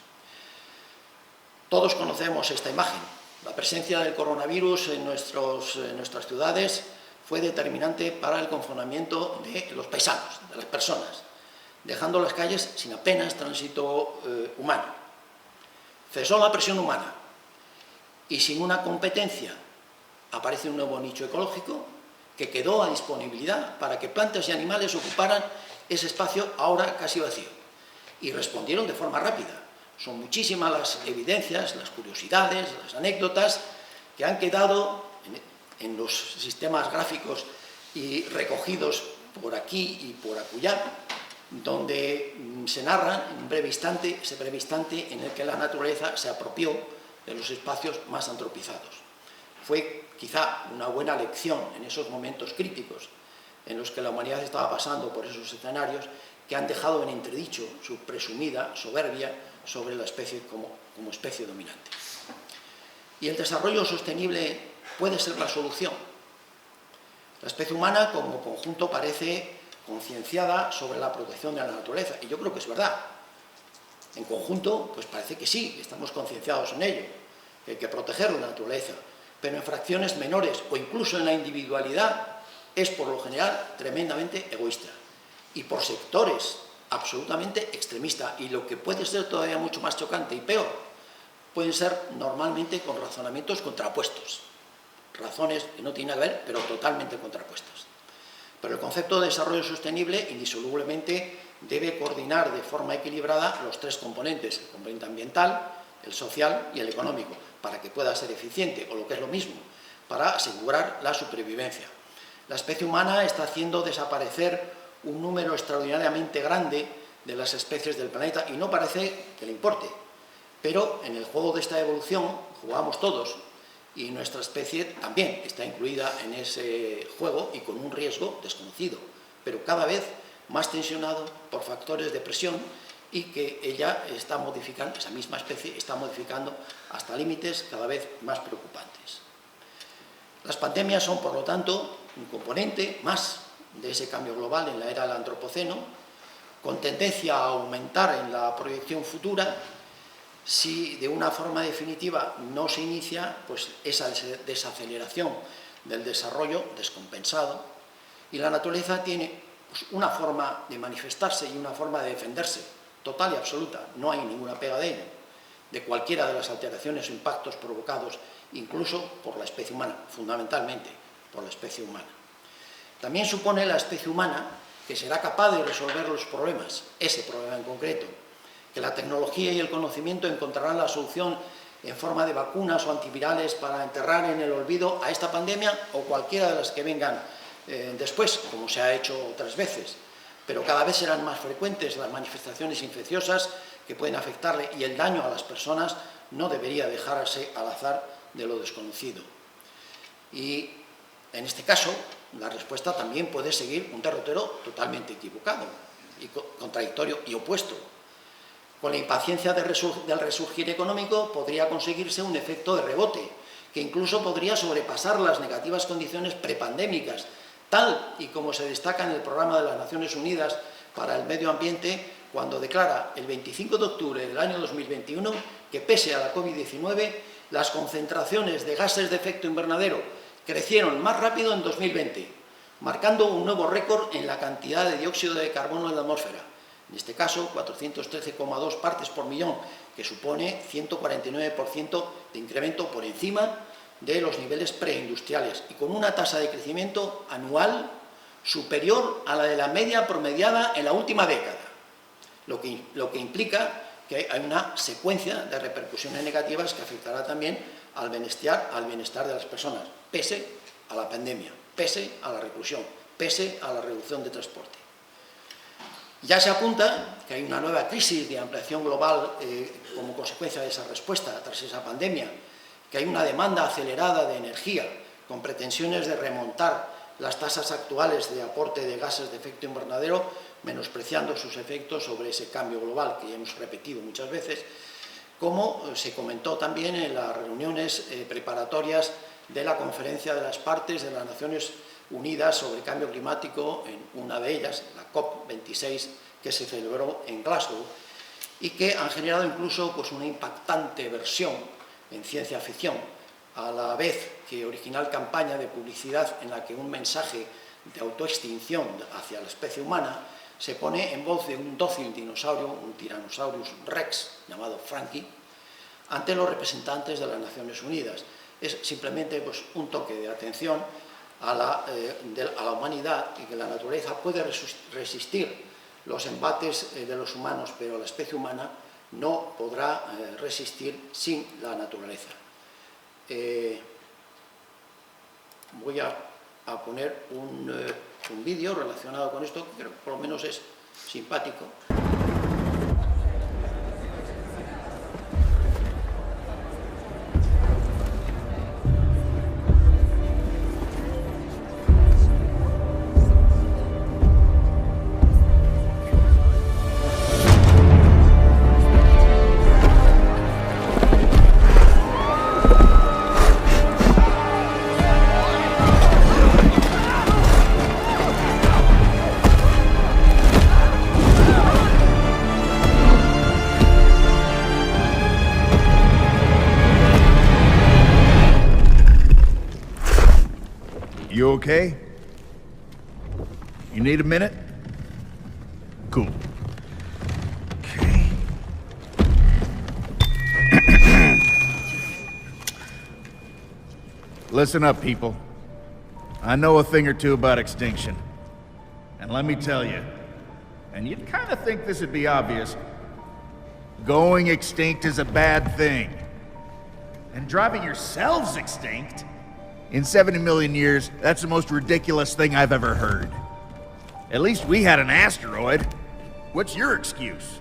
B: Todos conocemos esta imagen. La presencia del coronavirus en nuestras ciudades fue determinante para el confinamiento de los paisanos, de las personas, dejando las calles sin apenas tránsito humano. Cesó la presión humana y sin una competencia aparece un nuevo nicho ecológico que quedó a disponibilidad para que plantas y animales ocuparan ese espacio ahora casi vacío, y respondieron de forma rápida. Son muchísimas las evidencias, las curiosidades, las anécdotas que han quedado en los sistemas gráficos y recogidos por aquí y por acullá, donde se narra ese breve instante en el que la naturaleza se apropió de los espacios más antropizados. Fue quizá una buena lección en esos momentos críticos, en los que la humanidad estaba pasando por esos escenarios que han dejado en entredicho su presumida soberbia sobre la especie como especie dominante. Y el desarrollo sostenible puede ser la solución. La especie humana como conjunto parece concienciada sobre la protección de la naturaleza, y yo creo que es verdad. En conjunto, pues parece que sí, estamos concienciados en ello, que hay que proteger la naturaleza, pero en fracciones menores o incluso en la individualidad es por lo general tremendamente egoísta y por sectores absolutamente extremistas, y lo que puede ser todavía mucho más chocante y peor, pueden ser normalmente con razonamientos contrapuestos, razones que no tienen que ver, pero totalmente contrapuestas. Pero el concepto de desarrollo sostenible indisolublemente debe coordinar de forma equilibrada los tres componentes, el componente ambiental, el social y el económico, para que pueda ser eficiente, o lo que es lo mismo, para asegurar la supervivencia. La especie humana está haciendo desaparecer un número extraordinariamente grande de las especies del planeta y no parece que le importe, pero en el juego de esta evolución jugamos todos y nuestra especie también está incluida en ese juego y con un riesgo desconocido, pero cada vez más tensionado por factores de presión y que ella está modificando, esa misma especie está modificando hasta límites cada vez más preocupantes. Las pandemias son, por lo tanto, un componente más de ese cambio global en la era del antropoceno, con tendencia a aumentar en la proyección futura si de una forma definitiva no se inicia pues, esa desaceleración del desarrollo descompensado, y la naturaleza tiene pues, una forma de manifestarse y una forma de defenderse total y absoluta, no hay ninguna pega de ello, de cualquiera de las alteraciones o impactos provocados incluso por la especie humana, fundamentalmente por la especie humana. También supone la especie humana que será capaz de resolver los problemas, ese problema en concreto, que la tecnología y el conocimiento encontrarán la solución en forma de vacunas o antivirales para enterrar en el olvido a esta pandemia o cualquiera de las que vengan después, como se ha hecho otras veces. Pero cada vez serán más frecuentes las manifestaciones infecciosas que pueden afectarle, y el daño a las personas no debería dejarse al azar de lo desconocido. Y en este caso, la respuesta también puede seguir un derrotero totalmente equivocado, y contradictorio y opuesto. Con la impaciencia del resurgir económico podría conseguirse un efecto de rebote, que incluso podría sobrepasar las negativas condiciones prepandémicas, tal y como se destaca en el programa de las Naciones Unidas para el Medio Ambiente, cuando declara el 25 de octubre del año 2021 que pese a la COVID-19, las concentraciones de gases de efecto invernadero crecieron más rápido en 2020, marcando un nuevo récord en la cantidad de dióxido de carbono en la atmósfera, en este caso 413,2 partes por millón, que supone 149% de incremento por encima de los niveles preindustriales y con una tasa de crecimiento anual superior a la de la media promediada en la última década, lo que implica que hay una secuencia de repercusiones negativas que afectará también al bienestar de las personas, pese a la pandemia, pese a la reclusión, pese a la reducción de transporte. Ya se apunta que hay una nueva crisis de ampliación global como consecuencia de esa respuesta tras esa pandemia, que hay una demanda acelerada de energía con pretensiones de remontar las tasas actuales de aporte de gases de efecto invernadero, menospreciando sus efectos sobre ese cambio global que ya hemos repetido muchas veces, como se comentó también en las reuniones preparatorias de la Conferencia de las Partes de las Naciones Unidas sobre Cambio Climático, en una de ellas, la COP26, que se celebró en Glasgow, y que han generado incluso pues, una impactante versión en ciencia ficción, a la vez que original campaña de publicidad en la que un mensaje de autoextinción hacia la especie humana se pone en voz de un dócil dinosaurio, un Tyrannosaurus Rex, llamado Frankie, ante los representantes de las Naciones Unidas. Es simplemente pues, un toque de atención a la humanidad, y que la naturaleza puede resistir los embates de los humanos, pero la especie humana no podrá resistir sin la naturaleza. Voy a poner un vídeo relacionado con esto, que creo que por lo menos es simpático.
C: You okay? You need a minute? Cool. Okay. Listen up, people. I know a thing or two about extinction. And let me tell you, and you'd kind of think this would be obvious, going extinct is a bad thing. And driving yourselves extinct? In 70 million years, that's the most ridiculous thing I've ever heard. At least we had an asteroid. What's your excuse?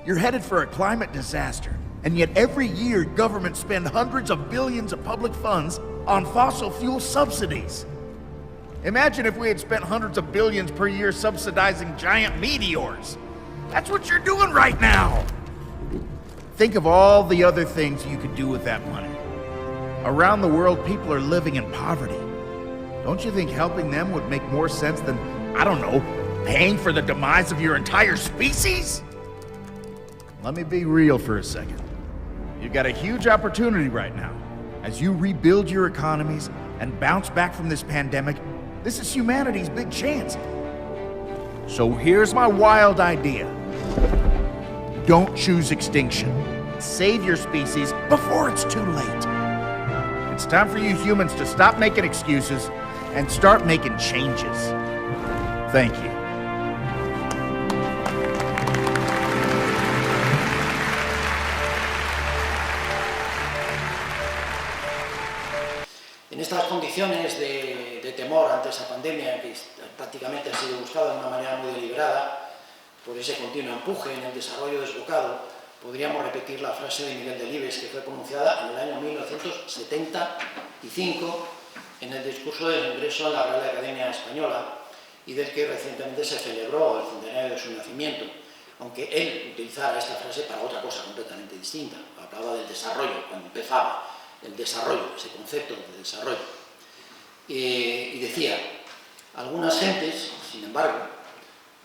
C: You're headed for a climate disaster, and yet every year governments spend hundreds of billions of public funds on fossil fuel subsidies. Imagine if we had spent hundreds of billions per year subsidizing giant meteors. That's what you're doing right now. Think of all the other things you could do with that money. Around the world, people are living in poverty. Don't you think helping them would make more sense than, I don't know, paying for the demise of your entire species? Let me be real for a second. You've got a huge opportunity right now. As you rebuild your economies and bounce back from this pandemic, this is humanity's big chance. So here's my wild idea. Don't choose extinction. Save your species before it's too late. It's time for you humans to stop making excuses and start making changes. Thank you.
B: En estas condiciones de temor ante esa pandemia, que prácticamente ha sido buscada de una manera muy deliberada, por ese continuo empuje en el desarrollo desbocado, podríamos repetir la frase de Miguel Delibes, que fue pronunciada en el año 1975 en el discurso del ingreso a la Real Academia Española y del que recientemente se celebró el centenario de su nacimiento, aunque él utilizara esta frase para otra cosa completamente distinta. Hablaba del desarrollo, cuando empezaba el desarrollo, ese concepto de desarrollo. Y decía, algunas gentes, sin embargo,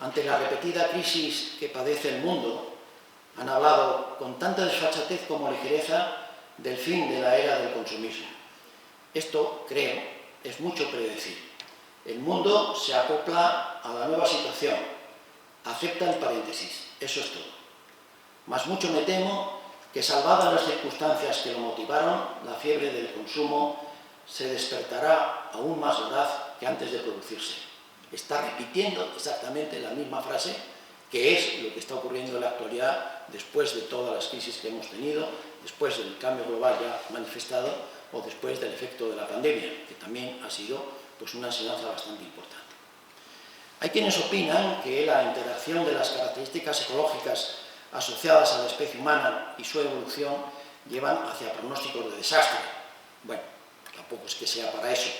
B: ante la repetida crisis que padece el mundo, han hablado con tanta desfachatez como ligereza del fin de la era del consumismo. Esto, creo, es mucho predecir. El mundo se acopla a la nueva situación, acepta el paréntesis, eso es todo. Mas mucho me temo que, salvadas las circunstancias que lo motivaron, la fiebre del consumo se despertará aún más voraz que antes de producirse. Está repitiendo exactamente la misma frase, que es lo que está ocurriendo en la actualidad después de todas las crisis que hemos tenido, después del cambio global ya manifestado o después del efecto de la pandemia, que también ha sido pues, una enseñanza bastante importante. Hay quienes opinan que la interacción de las características ecológicas asociadas a la especie humana y su evolución llevan hacia pronósticos de desastre. Bueno, tampoco es que sea para eso.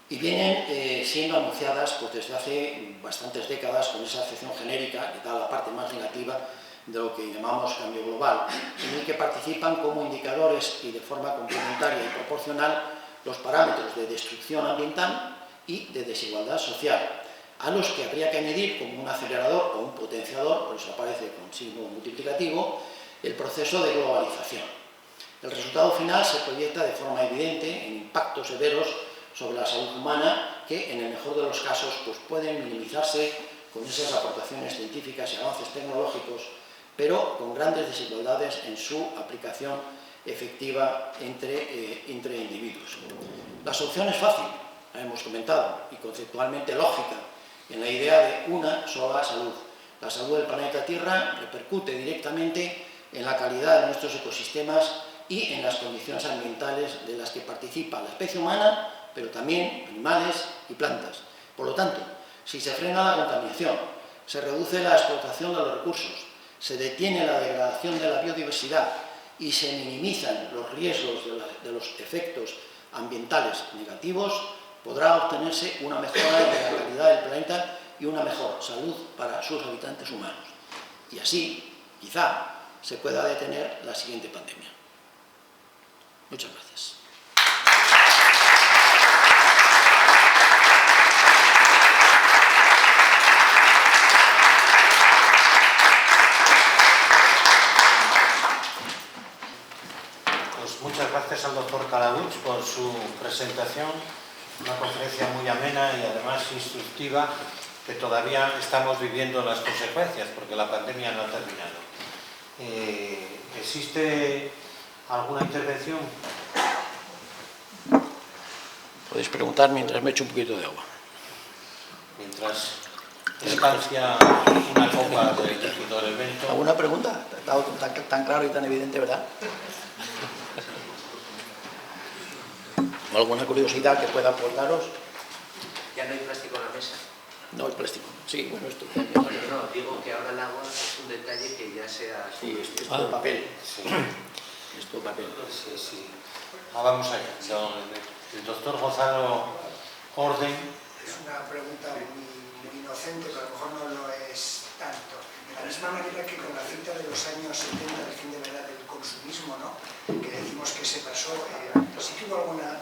B: Y vienen siendo anunciadas pues, desde hace bastantes décadas con esa acepción genérica que da la parte más negativa de lo que llamamos cambio global, en el que participan como indicadores y de forma complementaria y proporcional los parámetros de destrucción ambiental y de desigualdad social, a los que habría que añadir como un acelerador o un potenciador, por eso aparece con signo multiplicativo, el proceso de globalización. El resultado final se proyecta de forma evidente en impactos severos sobre la salud humana que, en el mejor de los casos, pues pueden minimizarse con esas aportaciones científicas y avances tecnológicos, pero con grandes desigualdades en su aplicación efectiva entre individuos. La solución es fácil, la hemos comentado, y conceptualmente lógica, en la idea de una sola salud. La salud del planeta Tierra repercute directamente en la calidad de nuestros ecosistemas y en las condiciones ambientales de las que participa la especie humana, pero también animales y plantas. Por lo tanto, si se frena la contaminación, se reduce la explotación de los recursos, se detiene la degradación de la biodiversidad y se minimizan los riesgos de los efectos ambientales negativos, podrá obtenerse una mejora de la calidad del planeta y una mejor salud para sus habitantes humanos. Y así, quizá, se pueda detener la siguiente pandemia. Muchas gracias.
A: Pues muchas gracias al doctor Calabuig por su presentación una conferencia muy amena y además instructiva, que todavía estamos viviendo las consecuencias porque la pandemia no ha terminado. ¿Existe alguna intervención?
B: Podéis preguntar mientras me echo un poquito de agua.
A: Mientras escancia una copa del líquido del evento.
B: ¿Alguna pregunta? ¿Está tan claro y tan evidente, verdad? ¿Alguna curiosidad que pueda aportaros?
D: Ya no hay plástico en la mesa.
B: No hay plástico. Sí, bueno, esto.
D: No, digo que ahora el agua es un detalle que ya sea...
B: Sí, esto es todo papel.
A: Sí.
B: Esto es papel.
A: Sí, sí. Vamos allá. El doctor Gonzalo Orden.
E: Es una pregunta muy inocente, pero a lo mejor no lo es tanto. De la misma manera que con la cita de los años 70 del fin de la edad del consumismo, ¿no?, que decimos que se pasó, sí que hubo alguna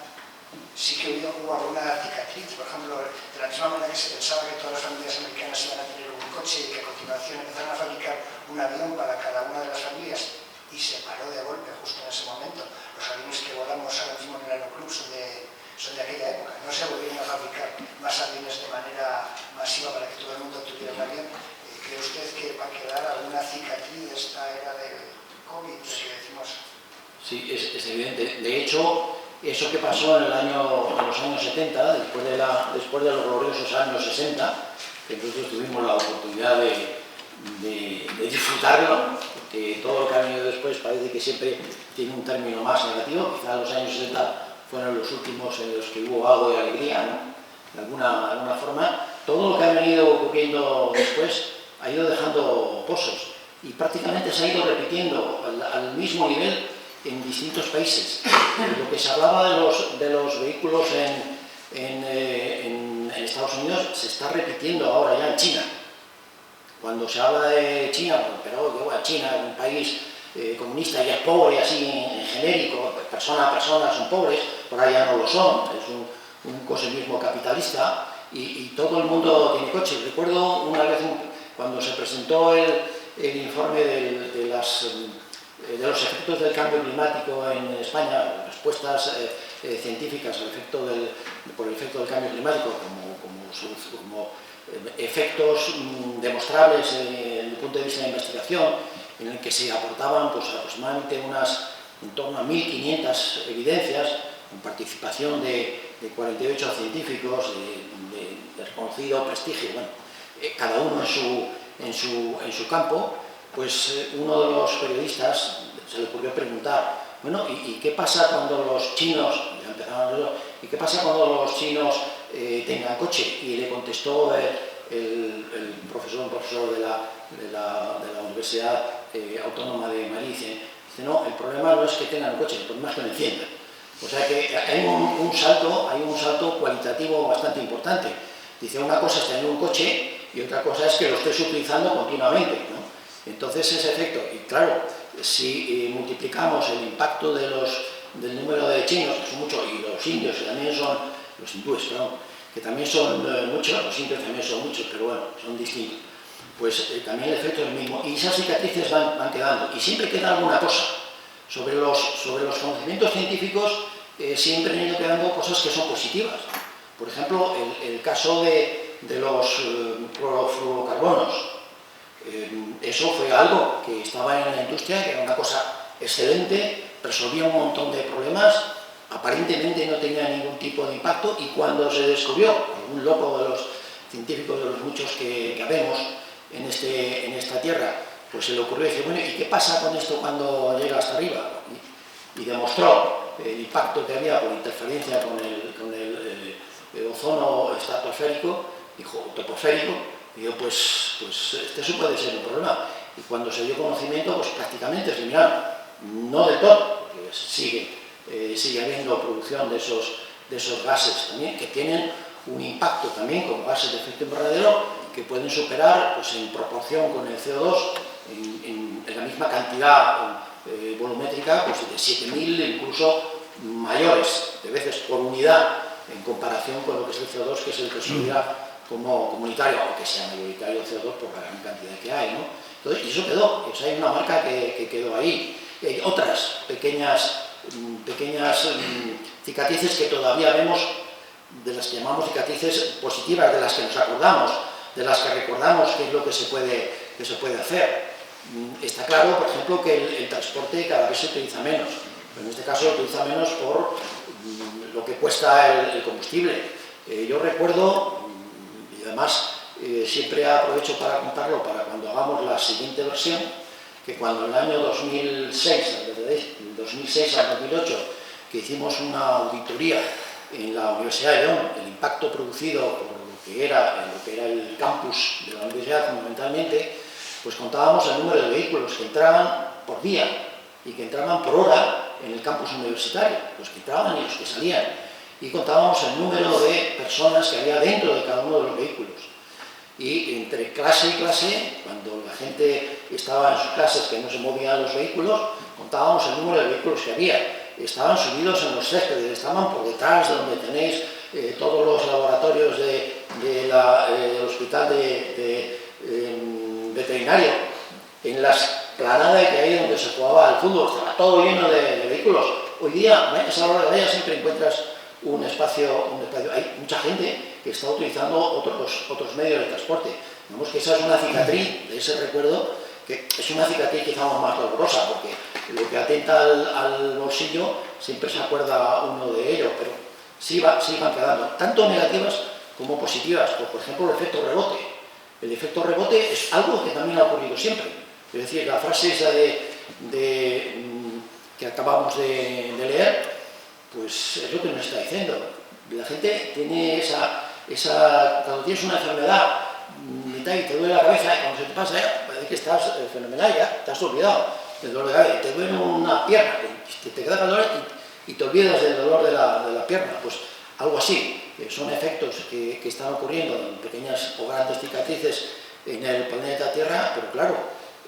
E: cicatriz, por ejemplo, de la misma manera que se pensaba que todas las familias americanas iban a tener un coche y que a continuación empezaron a fabricar un avión para cada una de las familias y se paró de golpe justo en ese momento. Los aviones que volamos ahora mismo en el aeroclub son de aquella época. No se volvieron a fabricar más aviones de manera masiva para que todo el mundo tuviera un avión. ¿Cree usted que va a quedar alguna cicatriz de esta era del COVID que decimos?
B: Sí, es evidente. De hecho, eso que pasó en los años 70, después de los gloriosos años 60, que nosotros tuvimos la oportunidad de disfrutarlo, porque todo lo que ha venido después parece que siempre tiene un término más negativo. Quizá los años 60 fueron los últimos en los que hubo algo de alegría, ¿no?, de alguna forma. Todo lo que ha venido ocurriendo después ha ido dejando pozos y prácticamente se ha ido repitiendo al mismo nivel en distintos países. Lo que se hablaba de los vehículos en Estados Unidos se está repitiendo ahora ya en China. Cuando se habla de China, pero bueno, China es un país comunista y es pobre, así en genérico, persona a persona son pobres, por ahí ya no lo son, es un consumismo capitalista y todo el mundo tiene coche. Recuerdo una vez cuando se presentó el informe de los efectos del cambio climático en España, respuestas científicas por el efecto del cambio climático como efectos demostrables desde el punto de vista de la investigación, en el que se aportaban pues, aproximadamente en torno a 1.500 evidencias, con participación de 48 científicos de reconocido prestigio, bueno, cada uno en su campo. Pues uno de los periodistas se le ocurrió preguntar, bueno, ¿y qué pasa cuando los chinos, ¿y qué pasa cuando los chinos tengan coche? Y le contestó un profesor de la Universidad Autónoma de Madrid, dice, no, el problema no es que tengan coche, el problema es que lo enciendan. O sea que hay un salto cualitativo bastante importante. Dice, una cosa es tener un coche y otra cosa es que lo estés utilizando continuamente, ¿no? Entonces ese efecto, y claro, si multiplicamos el impacto del número de chinos, que son muchos, y los indios, que también son, los hindúes, perdón, que también son muchos, los indios también son muchos, pero bueno, son distintos, pues también el efecto es el mismo, y esas cicatrices van quedando, y siempre queda alguna cosa. Sobre los conocimientos científicos siempre han ido quedando cosas que son positivas. Por ejemplo, el caso de los clorofluorocarbonos. Eso fue algo que estaba en la industria, que era una cosa excelente, resolvía un montón de problemas, aparentemente no tenía ningún tipo de impacto, y cuando se descubrió, un loco de los científicos, de los muchos que habemos en esta tierra, pues se le ocurrió decir, bueno, ¿y qué pasa con esto cuando llega hasta arriba? Y demostró el impacto que había por interferencia con el ozono estratosférico, dijo, troposférico, y yo, pues eso puede ser un problema. Y cuando se dio conocimiento, pues prácticamente se eliminaron. No del todo, porque sigue habiendo producción de esos gases también, que tienen un impacto también con gases de efecto invernadero, que pueden superar, pues en proporción con el CO2, en la misma cantidad volumétrica, pues de 7.000 incluso mayores, de veces por unidad, en comparación con lo que es el CO2, que es el que estudia como comunitario, aunque sea mayoritario CO2 por la gran cantidad que hay, ¿no? Entonces, y eso quedó, o sea, hay una marca que quedó ahí. Y hay otras pequeñas cicatrices que todavía vemos de las que llamamos cicatrices positivas, de las que nos acordamos, de las que recordamos qué es lo que se puede hacer. Está claro, por ejemplo, que el transporte cada vez se utiliza menos, pero en este caso se utiliza menos por lo que cuesta el combustible. Yo recuerdo, y además siempre aprovecho para contarlo para cuando hagamos la siguiente versión, que cuando en el año 2006 al 2008, que hicimos una auditoría en la Universidad de León, el impacto producido por lo que era el campus de la universidad fundamentalmente, pues contábamos el número de vehículos que entraban por día y que entraban por hora en el campus universitario, los que entraban y los que salían, y contábamos el número de personas que había dentro de cada uno de los vehículos. Y entre clase y clase, cuando la gente estaba en sus clases que no se movían los vehículos, contábamos el número de vehículos que había. Estaban subidos en los céspedes, estaban por detrás de donde tenéis todos los laboratorios del hospital veterinario, en la esplanada que hay donde se jugaba al fútbol, estaba todo lleno de vehículos. Hoy día, a esa hora de la día siempre encuentras un espacio. Hay mucha gente que está utilizando otros medios de transporte. Vemos que esa es una cicatriz de ese recuerdo, que es una cicatriz quizá más dolorosa, porque lo que atenta al bolsillo siempre se acuerda uno de ello, pero sí van quedando, tanto negativas como positivas. Por ejemplo, el efecto rebote. El efecto rebote es algo que también ha ocurrido siempre. Es decir, la frase esa que acabamos de leer, pues es lo que nos está diciendo. La gente tiene cuando tienes una enfermedad y te duele la cabeza, y cuando se te pasa, parece que estás fenomenal, ya te has olvidado del dolor de cabeza, te duele una pierna, te queda el dolor y te olvidas del dolor de la pierna. Pues algo así, son efectos que están ocurriendo en pequeñas o grandes cicatrices en el planeta Tierra, pero claro,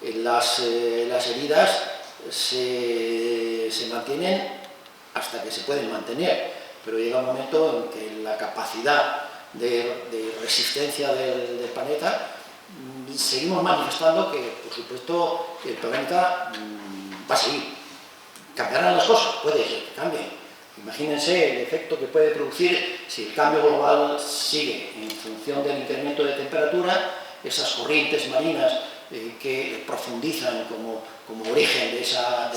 B: las heridas se mantienen hasta que se pueden mantener, pero llega un momento en que la capacidad de resistencia del planeta, seguimos manifestando que, por supuesto, el planeta va a seguir. ¿Cambiarán las cosas? Puede ser que cambien. Imagínense el efecto que puede producir si el cambio global sigue en función del incremento de temperatura, esas corrientes marinas que profundizan como origen de esa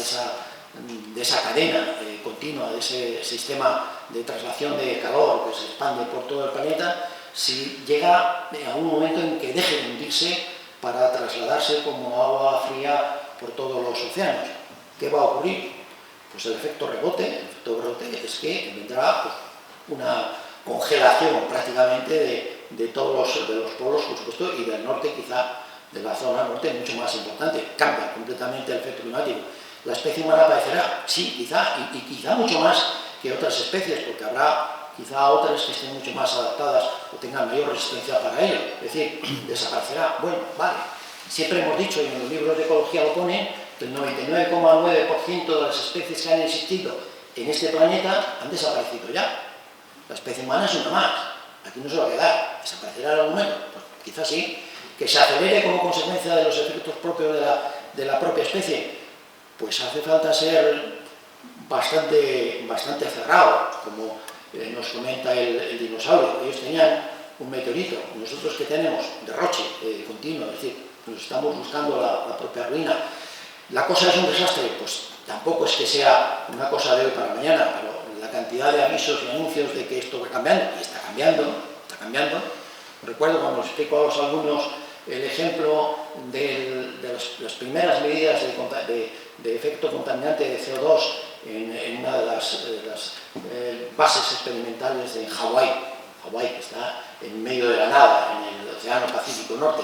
B: cadena continua, de ese sistema de traslación de calor que se expande por todo el planeta, si llega a un momento en que deje de hundirse para trasladarse como agua fría por todos los océanos. ¿Qué va a ocurrir? Pues el efecto rebote es que vendrá una congelación prácticamente de todos los polos, por supuesto, y del norte, quizá de la zona norte, mucho más importante. Cambia completamente el efecto climático. ¿La especie humana aparecerá? Sí, quizá, y quizá mucho más que otras especies, porque habrá quizá otras que estén mucho más adaptadas o tengan mayor resistencia para ello. Es decir, desaparecerá. Bueno, vale. Siempre hemos dicho, y en los libros de ecología lo ponen, que el 99,9% de las especies que han existido en este planeta han desaparecido ya. La especie humana es una más. Aquí no se va a quedar. ¿Desaparecerá en algún momento? Pues quizás sí. Que se acelere como consecuencia de los efectos propios de la propia especie. Pues hace falta ser bastante cerrado, como nos comenta el dinosaurio. Ellos tenían un meteorito, nosotros que tenemos derroche continuo, es decir, nos estamos buscando la propia ruina. ¿La cosa es un desastre? Pues tampoco es que sea una cosa de hoy para mañana, pero la cantidad de avisos y anuncios de que esto va cambiando, y está cambiando. Recuerdo cuando les explico a los alumnos el ejemplo de las primeras medidas de efecto contaminante de CO2 en una de las bases experimentales de Hawái, que está en medio de la nada, en el Océano Pacífico Norte,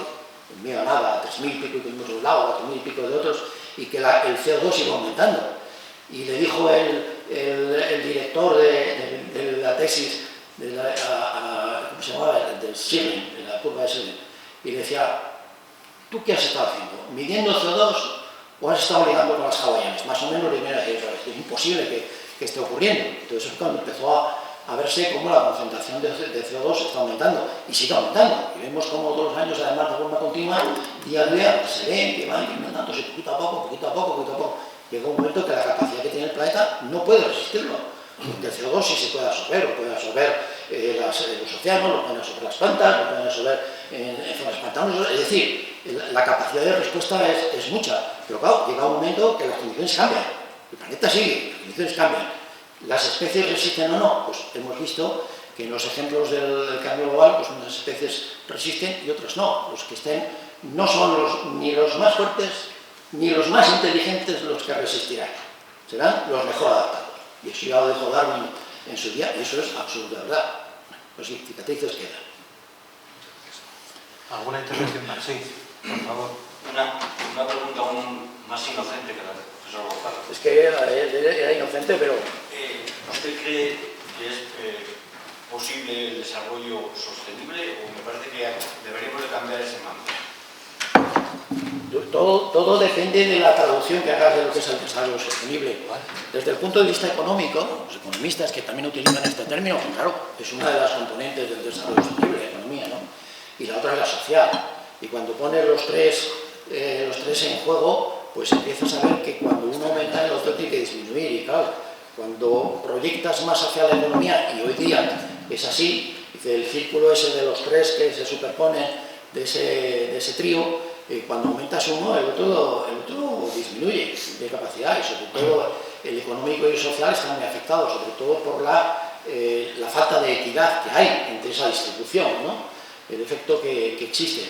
B: en medio de la nada, a 3.000 y pico kilómetros de un lado, a 4.000 y pico de otros, y que el CO2 iba aumentando. Y le dijo el director de la tesis, ¿cómo se llamaba? Del Schilling, de la curva de Schilling, y le decía, ¿tú qué has estado haciendo? ¿Midiendo CO2 o has estado ligando con las hawaianas? Más o menos lo primero que es imposible que esté ocurriendo. Entonces es cuando empezó a verse cómo la concentración de CO2 está aumentando, y sigue aumentando. Y vemos cómo todos los años, además de forma continua, día a día, se ven que van incrementándose poquito a poco. Llega un momento que la capacidad que tiene el planeta no puede resistirlo. que el CO2 sí se puede absorber, lo pueden absorber los océanos, lo pueden absorber las plantas, lo pueden absorber en zonas pantanosas. Es decir, la capacidad de respuesta es mucha, pero claro, llega un momento que las condiciones cambian, el planeta sigue, las condiciones cambian. ¿Las especies resisten o no? Pues hemos visto que en los ejemplos del cambio global, pues unas especies resisten y otras no. Los que estén no son ni los más fuertes ni los más inteligentes los que resistirán, serán los mejor adaptados. Y eso ya lo dejó Darwin en su día, y eso es absoluta verdad. Pues sí, cicatrices quedan.
A: ¿Alguna intervención más? Sí, por favor.
F: Una pregunta aún más inocente que la del profesor Gonzalo.
B: Es que era inocente, pero...
F: ¿Usted cree que es posible el desarrollo sostenible o me parece que deberíamos de cambiar ese mantra?
B: Todo depende de la traducción que hagas de lo que es el desarrollo sostenible. Desde el punto de vista económico, los economistas que también utilizan este término, claro, es una de las componentes del desarrollo sostenible, la economía, ¿no? Y la otra es la social. Y cuando pones los tres en juego, pues empiezas a ver que cuando uno aumenta, el otro tiene que disminuir. Y claro, cuando proyectas más hacia la economía, y hoy día es así, el círculo ese de los tres que se superponen de ese trío, cuando aumentas uno, el otro disminuye de capacidad, y sobre todo el económico y el social están muy afectados, sobre todo por la falta de equidad que hay entre esa distribución, ¿no? El efecto que existe.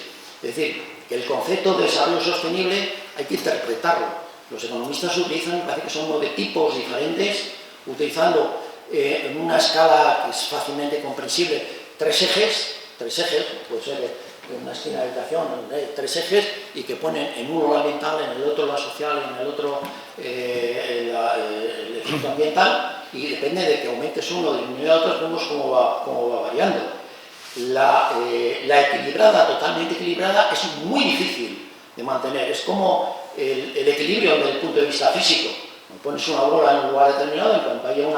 B: Es decir, que el concepto de desarrollo sostenible hay que interpretarlo. Los economistas utilizan, me parece que son 9 tipos diferentes, utilizando en una escala que es fácilmente comprensible, tres ejes, puede ser en una esquina de habitación, 3 ejes, y que ponen en uno la ambiental, en el otro la social, en el otro el efecto ambiental, y depende de que aumentes uno o disminuya otro, vemos cómo va variando. La equilibrada, totalmente equilibrada, es muy difícil de mantener. Es como el equilibrio desde el punto de vista físico. Cuando pones una bola en un lugar determinado, en cuanto haya un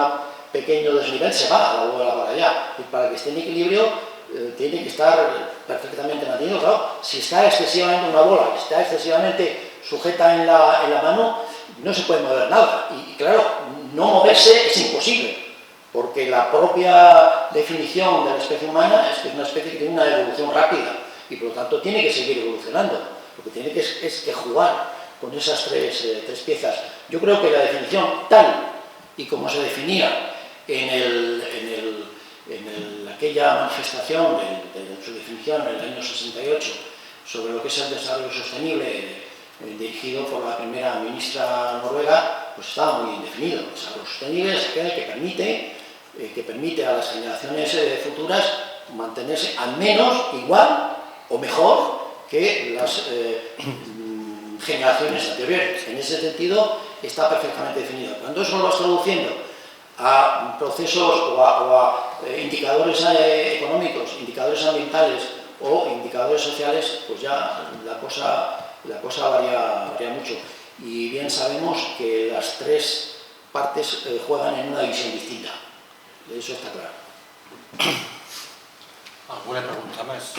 B: pequeño desnivel, se va la bola para allá. Y para que esté en equilibrio, tiene que estar perfectamente mantenido. Claro, si está excesivamente una bola, está excesivamente sujeta en la mano, no se puede mover nada. Y claro, no moverse es imposible, porque la propia definición de la especie humana es que es una especie que tiene una evolución rápida y por lo tanto tiene que seguir evolucionando. Lo que tiene es que jugar con esas tres piezas. Yo creo que la definición tal y como se definía en aquella manifestación de su definición en el año 68 sobre lo que es el desarrollo sostenible dirigido por la primera ministra noruega, pues estaba muy bien definido. El desarrollo sostenible es aquel que permite a las generaciones futuras mantenerse al menos igual o mejor que las generaciones anteriores. En ese sentido está perfectamente definido. Cuando eso lo vas traduciendo a procesos o a indicadores económicos, indicadores ambientales o indicadores sociales, pues ya la cosa varía mucho. Y bien sabemos que las tres partes juegan en una división distinta. Eso está claro.
A: ¿Alguna pregunta más?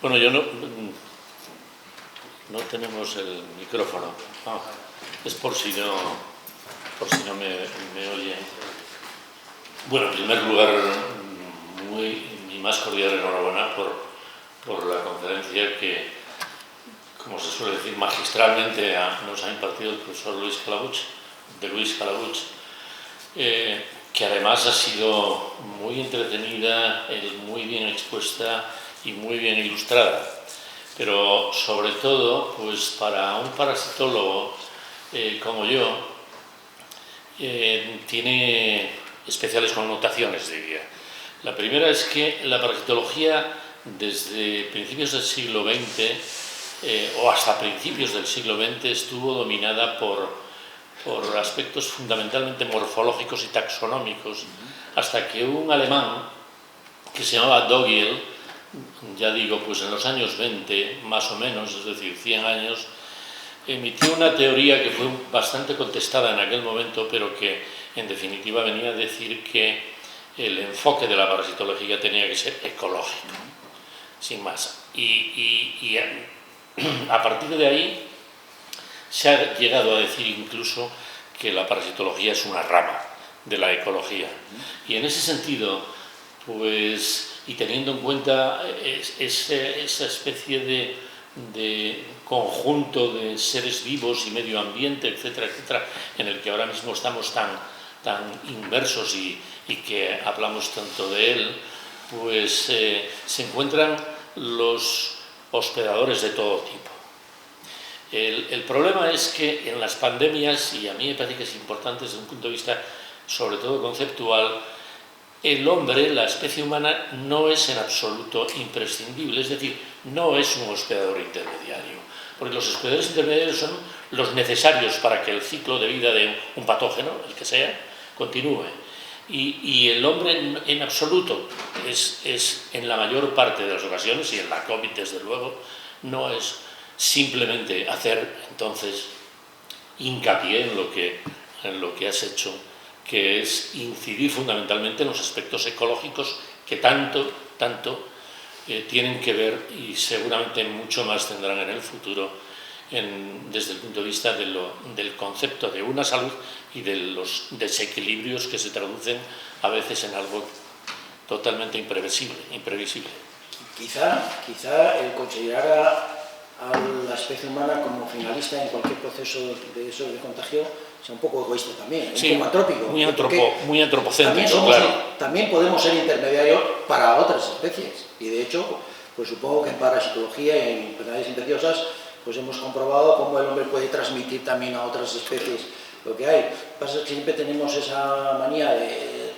G: Bueno, no tenemos el micrófono. Es por si no me oyen. Bueno, en primer lugar, mi más cordial enhorabuena por la conferencia que, como se suele decir magistralmente, nos ha impartido el profesor Luis Calabuig, que además ha sido muy entretenida, muy bien expuesta y muy bien ilustrada. Pero sobre todo, pues para un parasitólogo como yo, tiene especiales connotaciones, diría. La primera es que la parasitología desde principios del siglo XX o hasta principios del siglo XX estuvo dominada por aspectos fundamentalmente morfológicos y taxonómicos, hasta que un alemán que se llamaba Dogiel, ya digo, pues en los años 20, más o menos, es decir, 100 años, emitió una teoría que fue bastante contestada en aquel momento, pero que en definitiva venía a decir que el enfoque de la parasitología tenía que ser ecológico, sin más. Y a partir de ahí se ha llegado a decir incluso que la parasitología es una rama de la ecología. Y en ese sentido, pues, y teniendo en cuenta esa especie de conjunto de seres vivos y medio ambiente, etcétera, etcétera, en el que ahora mismo estamos tan inmersos y que hablamos tanto de él, pues se encuentran los hospedadores de todo tipo. El problema es que en las pandemias, y a mí me parece que es importante desde un punto de vista sobre todo conceptual, el hombre, la especie humana, no es en absoluto imprescindible, es decir, no es un hospedador intermediario, porque los hospedadores intermediarios son los necesarios para que el ciclo de vida de un patógeno, el que sea, continúe. Y el hombre en absoluto es en la mayor parte de las ocasiones, y en la COVID desde luego, no es simplemente hacer entonces hincapié en lo que has hecho, que es incidir fundamentalmente en los aspectos ecológicos que tanto tienen que ver, y seguramente mucho más tendrán en el futuro, desde el punto de vista del concepto de una salud y de los desequilibrios que se traducen a veces en algo totalmente imprevisible.
B: Quizá el considerar a la especie humana como finalista en cualquier proceso de contagio sea un poco egoísta también,
G: sí,
B: un poco antrópico.
G: Muy antropocéntrico, claro.
B: También podemos ser intermediarios para otras especies, y de hecho, pues supongo que en parasitología y en enfermedades infecciosas pues hemos comprobado cómo el hombre puede transmitir también a otras especies lo que hay. Lo que pasa es que siempre tenemos esa manía de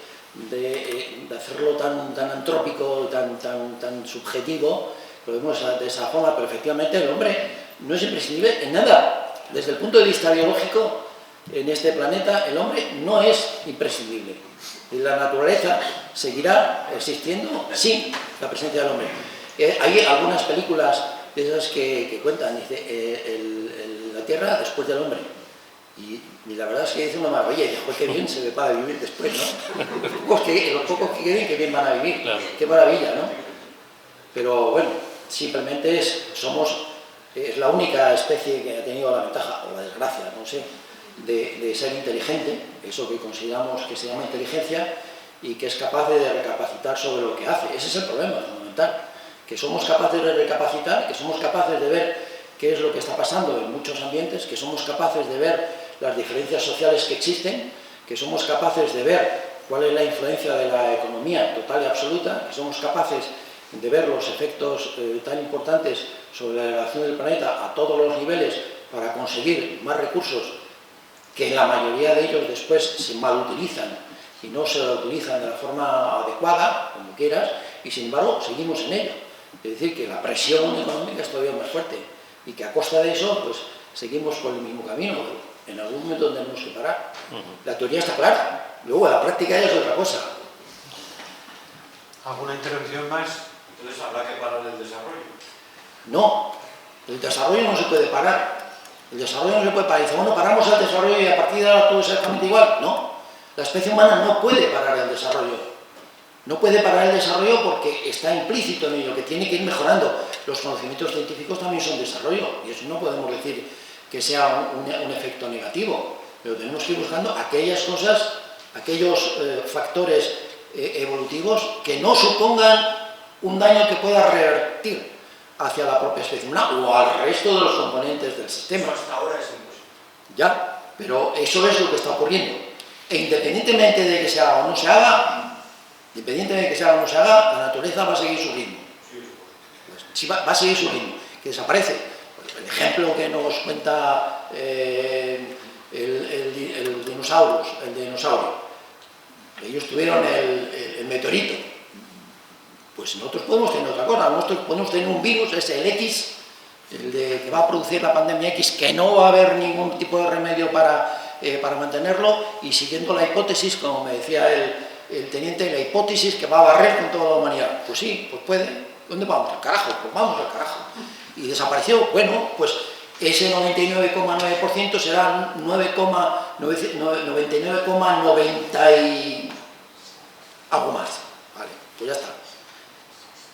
B: hacerlo tan antrópico, tan subjetivo. Lo vemos de esa forma, pero efectivamente el hombre no es imprescindible en nada. Desde el punto de vista biológico, en este planeta, el hombre no es imprescindible. Y la naturaleza seguirá existiendo sin la presencia del hombre. Hay algunas películas de esas que cuentan, dice, la Tierra después del hombre. Y la verdad es que dice una maravilla, y después qué bien se ve para vivir después, ¿no? Los pocos que queden, qué bien van a vivir. Claro. Qué maravilla, ¿no? Pero bueno, simplemente es la única especie que ha tenido la ventaja, o la desgracia, no sé, de ser inteligente, eso que consideramos que se llama inteligencia, y que es capaz de recapacitar sobre lo que hace. Ese es el problema fundamental, que somos capaces de recapacitar, que somos capaces de ver qué es lo que está pasando en muchos ambientes, que somos capaces de ver las diferencias sociales que existen, que somos capaces de ver cuál es la influencia de la economía total y absoluta, que somos capaces de ver los efectos tan importantes sobre la degradación del planeta a todos los niveles para conseguir más recursos que en la mayoría de ellos después se malutilizan y no se utilizan de la forma adecuada, como quieras, y sin embargo seguimos en ello. Es decir, que la presión económica es todavía más fuerte y que a costa de eso pues seguimos por el mismo camino. En algún momento tendremos que parar. La teoría está clara, luego la práctica ya es otra cosa.
A: ¿Alguna intervención más?
F: Entonces habrá que parar el desarrollo.
B: No, el desarrollo no se puede parar. El desarrollo no se puede parar. Dice, bueno, paramos el desarrollo y a partir de ahora todo es exactamente igual. No, la especie humana no puede parar el desarrollo. No puede parar el desarrollo porque está implícito en ello, que tiene que ir mejorando. Los conocimientos científicos también son desarrollo, y eso no podemos decir que sea un efecto negativo, pero tenemos que ir buscando aquellas cosas, aquellos factores evolutivos que no supongan un daño que pueda revertir hacia la propia especie humana o al resto de los componentes del sistema.
F: Eso hasta ahora es imposible.
B: Ya, pero eso es lo que está ocurriendo. E independientemente de que se haga o no se haga, la naturaleza va a seguir su ritmo. Sí, va a seguir su ritmo, que desaparece. El ejemplo que nos cuenta el dinosaurio. Ellos tuvieron el meteorito. Pues nosotros podemos tener otra cosa, nosotros podemos tener un virus, es el X, que va a producir la pandemia X, que no va a haber ningún tipo de remedio para mantenerlo, y siguiendo la hipótesis, como me decía el teniente, la hipótesis que va a barrer con toda la humanidad. Pues sí, pues puede. ¿Dónde vamos? Al carajo, pues vamos al carajo. Y desapareció. Bueno, pues ese 99,9% será 99,90 y algo más. Vale, pues ya está.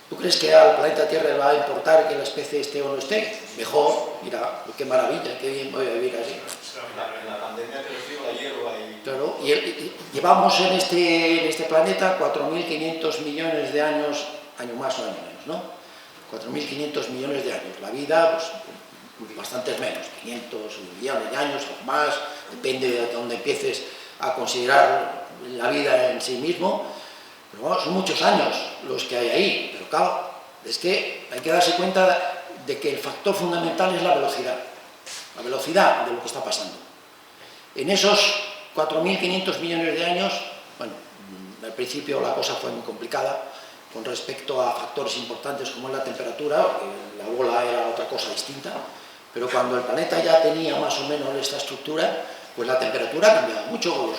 B: ¿Tú crees que al planeta Tierra le va a importar que la especie esté o no esté? Mejor, mira, qué maravilla, qué bien voy a vivir así.
F: En la pandemia te refiero a hierba y...
B: Claro, y Llevamos en este planeta 4.500 millones de años, año más o año menos, ¿no? 4.500 millones de años. La vida, pues, bastantes menos, 500 millones de años o más, depende de dónde empieces a considerar la vida en sí mismo, pero bueno, son muchos años los que hay ahí, pero claro, es que hay que darse cuenta de que el factor fundamental es la velocidad de lo que está pasando. En esos 4.500 millones de años, bueno, al principio la cosa fue muy complicada con respecto a factores importantes como la temperatura, la bola era otra cosa distinta, pero cuando el planeta ya tenía más o menos esta estructura, pues la temperatura ha cambiado mucho,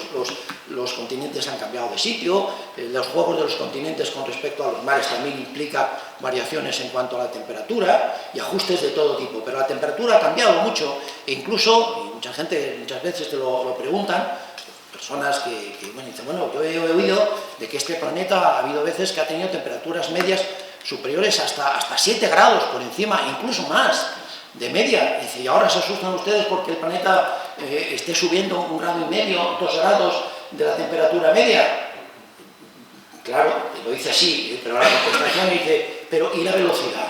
B: los continentes han cambiado de sitio, los juegos de los continentes con respecto a los mares también implica variaciones en cuanto a la temperatura y ajustes de todo tipo, pero la temperatura ha cambiado mucho e incluso, y mucha gente muchas veces te lo preguntan, personas que bueno, dicen, bueno, yo he oído de que este planeta ha habido veces que ha tenido temperaturas medias superiores hasta 7 grados por encima, incluso más de media. Dice, y ahora se asustan ustedes porque el planeta esté subiendo 1,5 grados, 2 grados de la temperatura media. Claro, lo dice así, pero la contestación dice, pero ¿y la velocidad?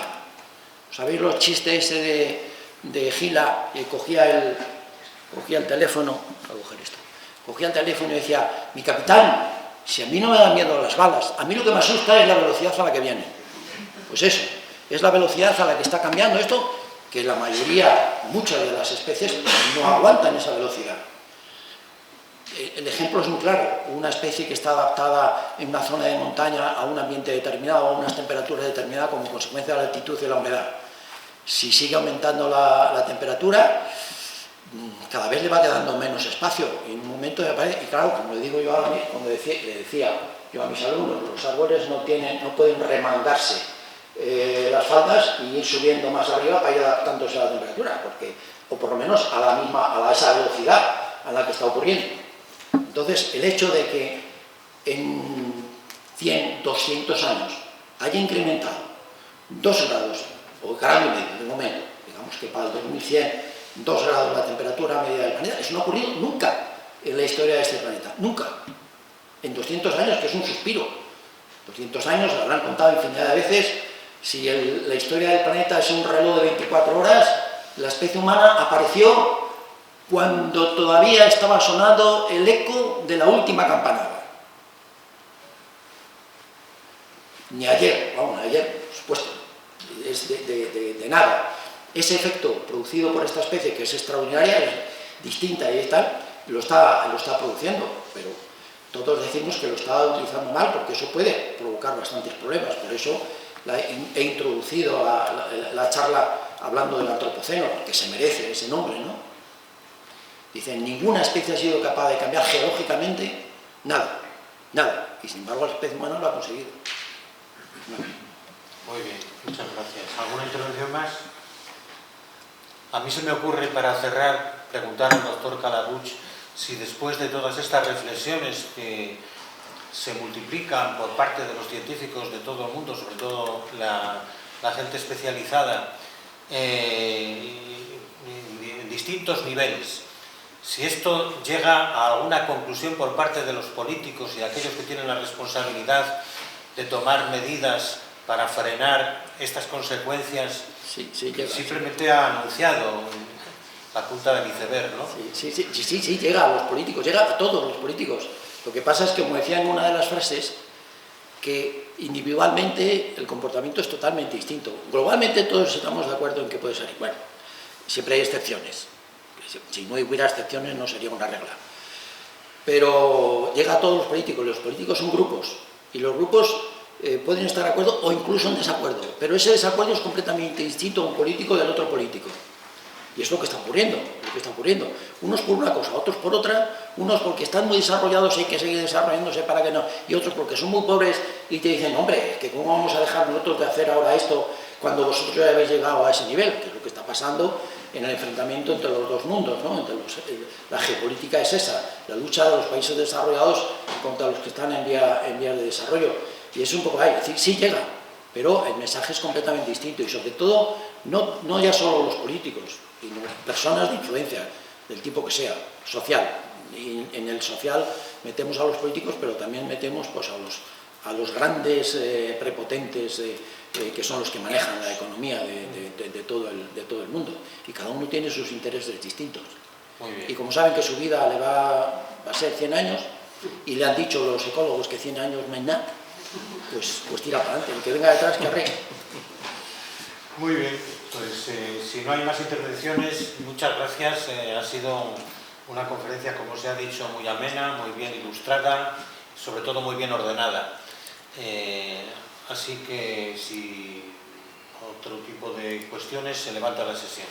B: ¿Sabéis los chistes ese de Gila que cogía el teléfono, a coger esto, cogía el teléfono y decía, mi capitán, si a mí no me dan miedo las balas, a mí lo que me asusta es la velocidad a la que viene. Pues eso, es la velocidad a la que está cambiando esto, que la mayoría, muchas de las especies no aguantan esa velocidad. El ejemplo es muy claro, una especie que está adaptada en una zona de montaña a un ambiente determinado, a unas temperaturas determinadas como consecuencia de la altitud y la humedad. Si sigue aumentando la temperatura, cada vez le va quedando menos espacio y en un momento me aparece, y claro, como le digo yo a mí, como le decía yo a mis alumnos, los árboles no pueden remangarse las faldas y ir subiendo más arriba para ir adaptándose a la temperatura, o por lo menos a esa velocidad a la que está ocurriendo. Entonces, el hecho de que en 100, 200 años haya incrementado 2 grados, o grado y medio de momento, digamos que para el 2100, 2 grados la temperatura media del planeta, eso no ha ocurrido nunca en la historia de este planeta, nunca. En 200 años, que es un suspiro. 200 años, lo habrán contado infinidad de veces. Si la historia del planeta es un reloj de 24 horas, la especie humana apareció cuando todavía estaba sonando el eco de la última campanada. Ni ayer, vamos, ayer, por supuesto, es de nada. Ese efecto producido por esta especie, que es extraordinaria, es distinta y tal, lo está produciendo, pero todos decimos que lo está utilizando mal porque eso puede provocar bastantes problemas. Por eso he introducido la charla hablando del antropoceno, porque se merece ese nombre, ¿no? Dicen, ninguna especie ha sido capaz de cambiar geológicamente nada, y sin embargo la especie humana lo ha conseguido.
A: Muy bien, muchas gracias. ¿Alguna intervención más? A mí se me ocurre, para cerrar, preguntar al doctor Calabuig si después de todas estas reflexiones que se multiplican por parte de los científicos de todo el mundo, sobre todo la gente especializada, en distintos niveles, si esto llega a alguna conclusión por parte de los políticos y de aquellos que tienen la responsabilidad de tomar medidas para frenar estas consecuencias,
B: sí,
A: simplemente ha anunciado la punta del iceberg, ¿no?
B: Sí, llega a los políticos, llega a todos los políticos. Lo que pasa es que, como decía en una de las frases, que individualmente el comportamiento es totalmente distinto. Globalmente todos estamos de acuerdo en que puede ser. Bueno, siempre hay excepciones. Si no hubiera excepciones no sería una regla. Pero llega a todos los políticos son grupos, y los grupos pueden estar de acuerdo o incluso en desacuerdo, pero ese desacuerdo es completamente distinto a un político del otro político. Y es lo que está ocurriendo, Unos por una cosa, otros por otra, unos porque están muy desarrollados y hay que seguir desarrollándose para que no, y otros porque son muy pobres y te dicen, hombre, que cómo vamos a dejar nosotros de hacer ahora esto cuando vosotros ya habéis llegado a ese nivel, que es lo que está pasando en el enfrentamiento entre los dos mundos, ¿no? La geopolítica es esa, la lucha de los países desarrollados contra los que están en vías de desarrollo, y es un poco ahí, es decir, sí llega, pero el mensaje es completamente distinto, y sobre todo, no ya solo los políticos, sino personas de influencia, del tipo que sea, social. Y en el social metemos a los políticos, pero también metemos pues, a los grandes prepotentes que son los que manejan la economía de todo el mundo. Y cada uno tiene sus intereses distintos.
A: Muy bien.
B: Y como saben que su vida le va a ser 100 años, y le han dicho los ecólogos que 100 años no hay nada, pues tira para adelante. El que venga detrás que arregle.
A: Muy bien, pues si no hay más intervenciones, muchas gracias. Ha sido una conferencia, como se ha dicho, muy amena, muy bien ilustrada, sobre todo muy bien ordenada. Así que si otro tipo de cuestiones, se levanta la sesión.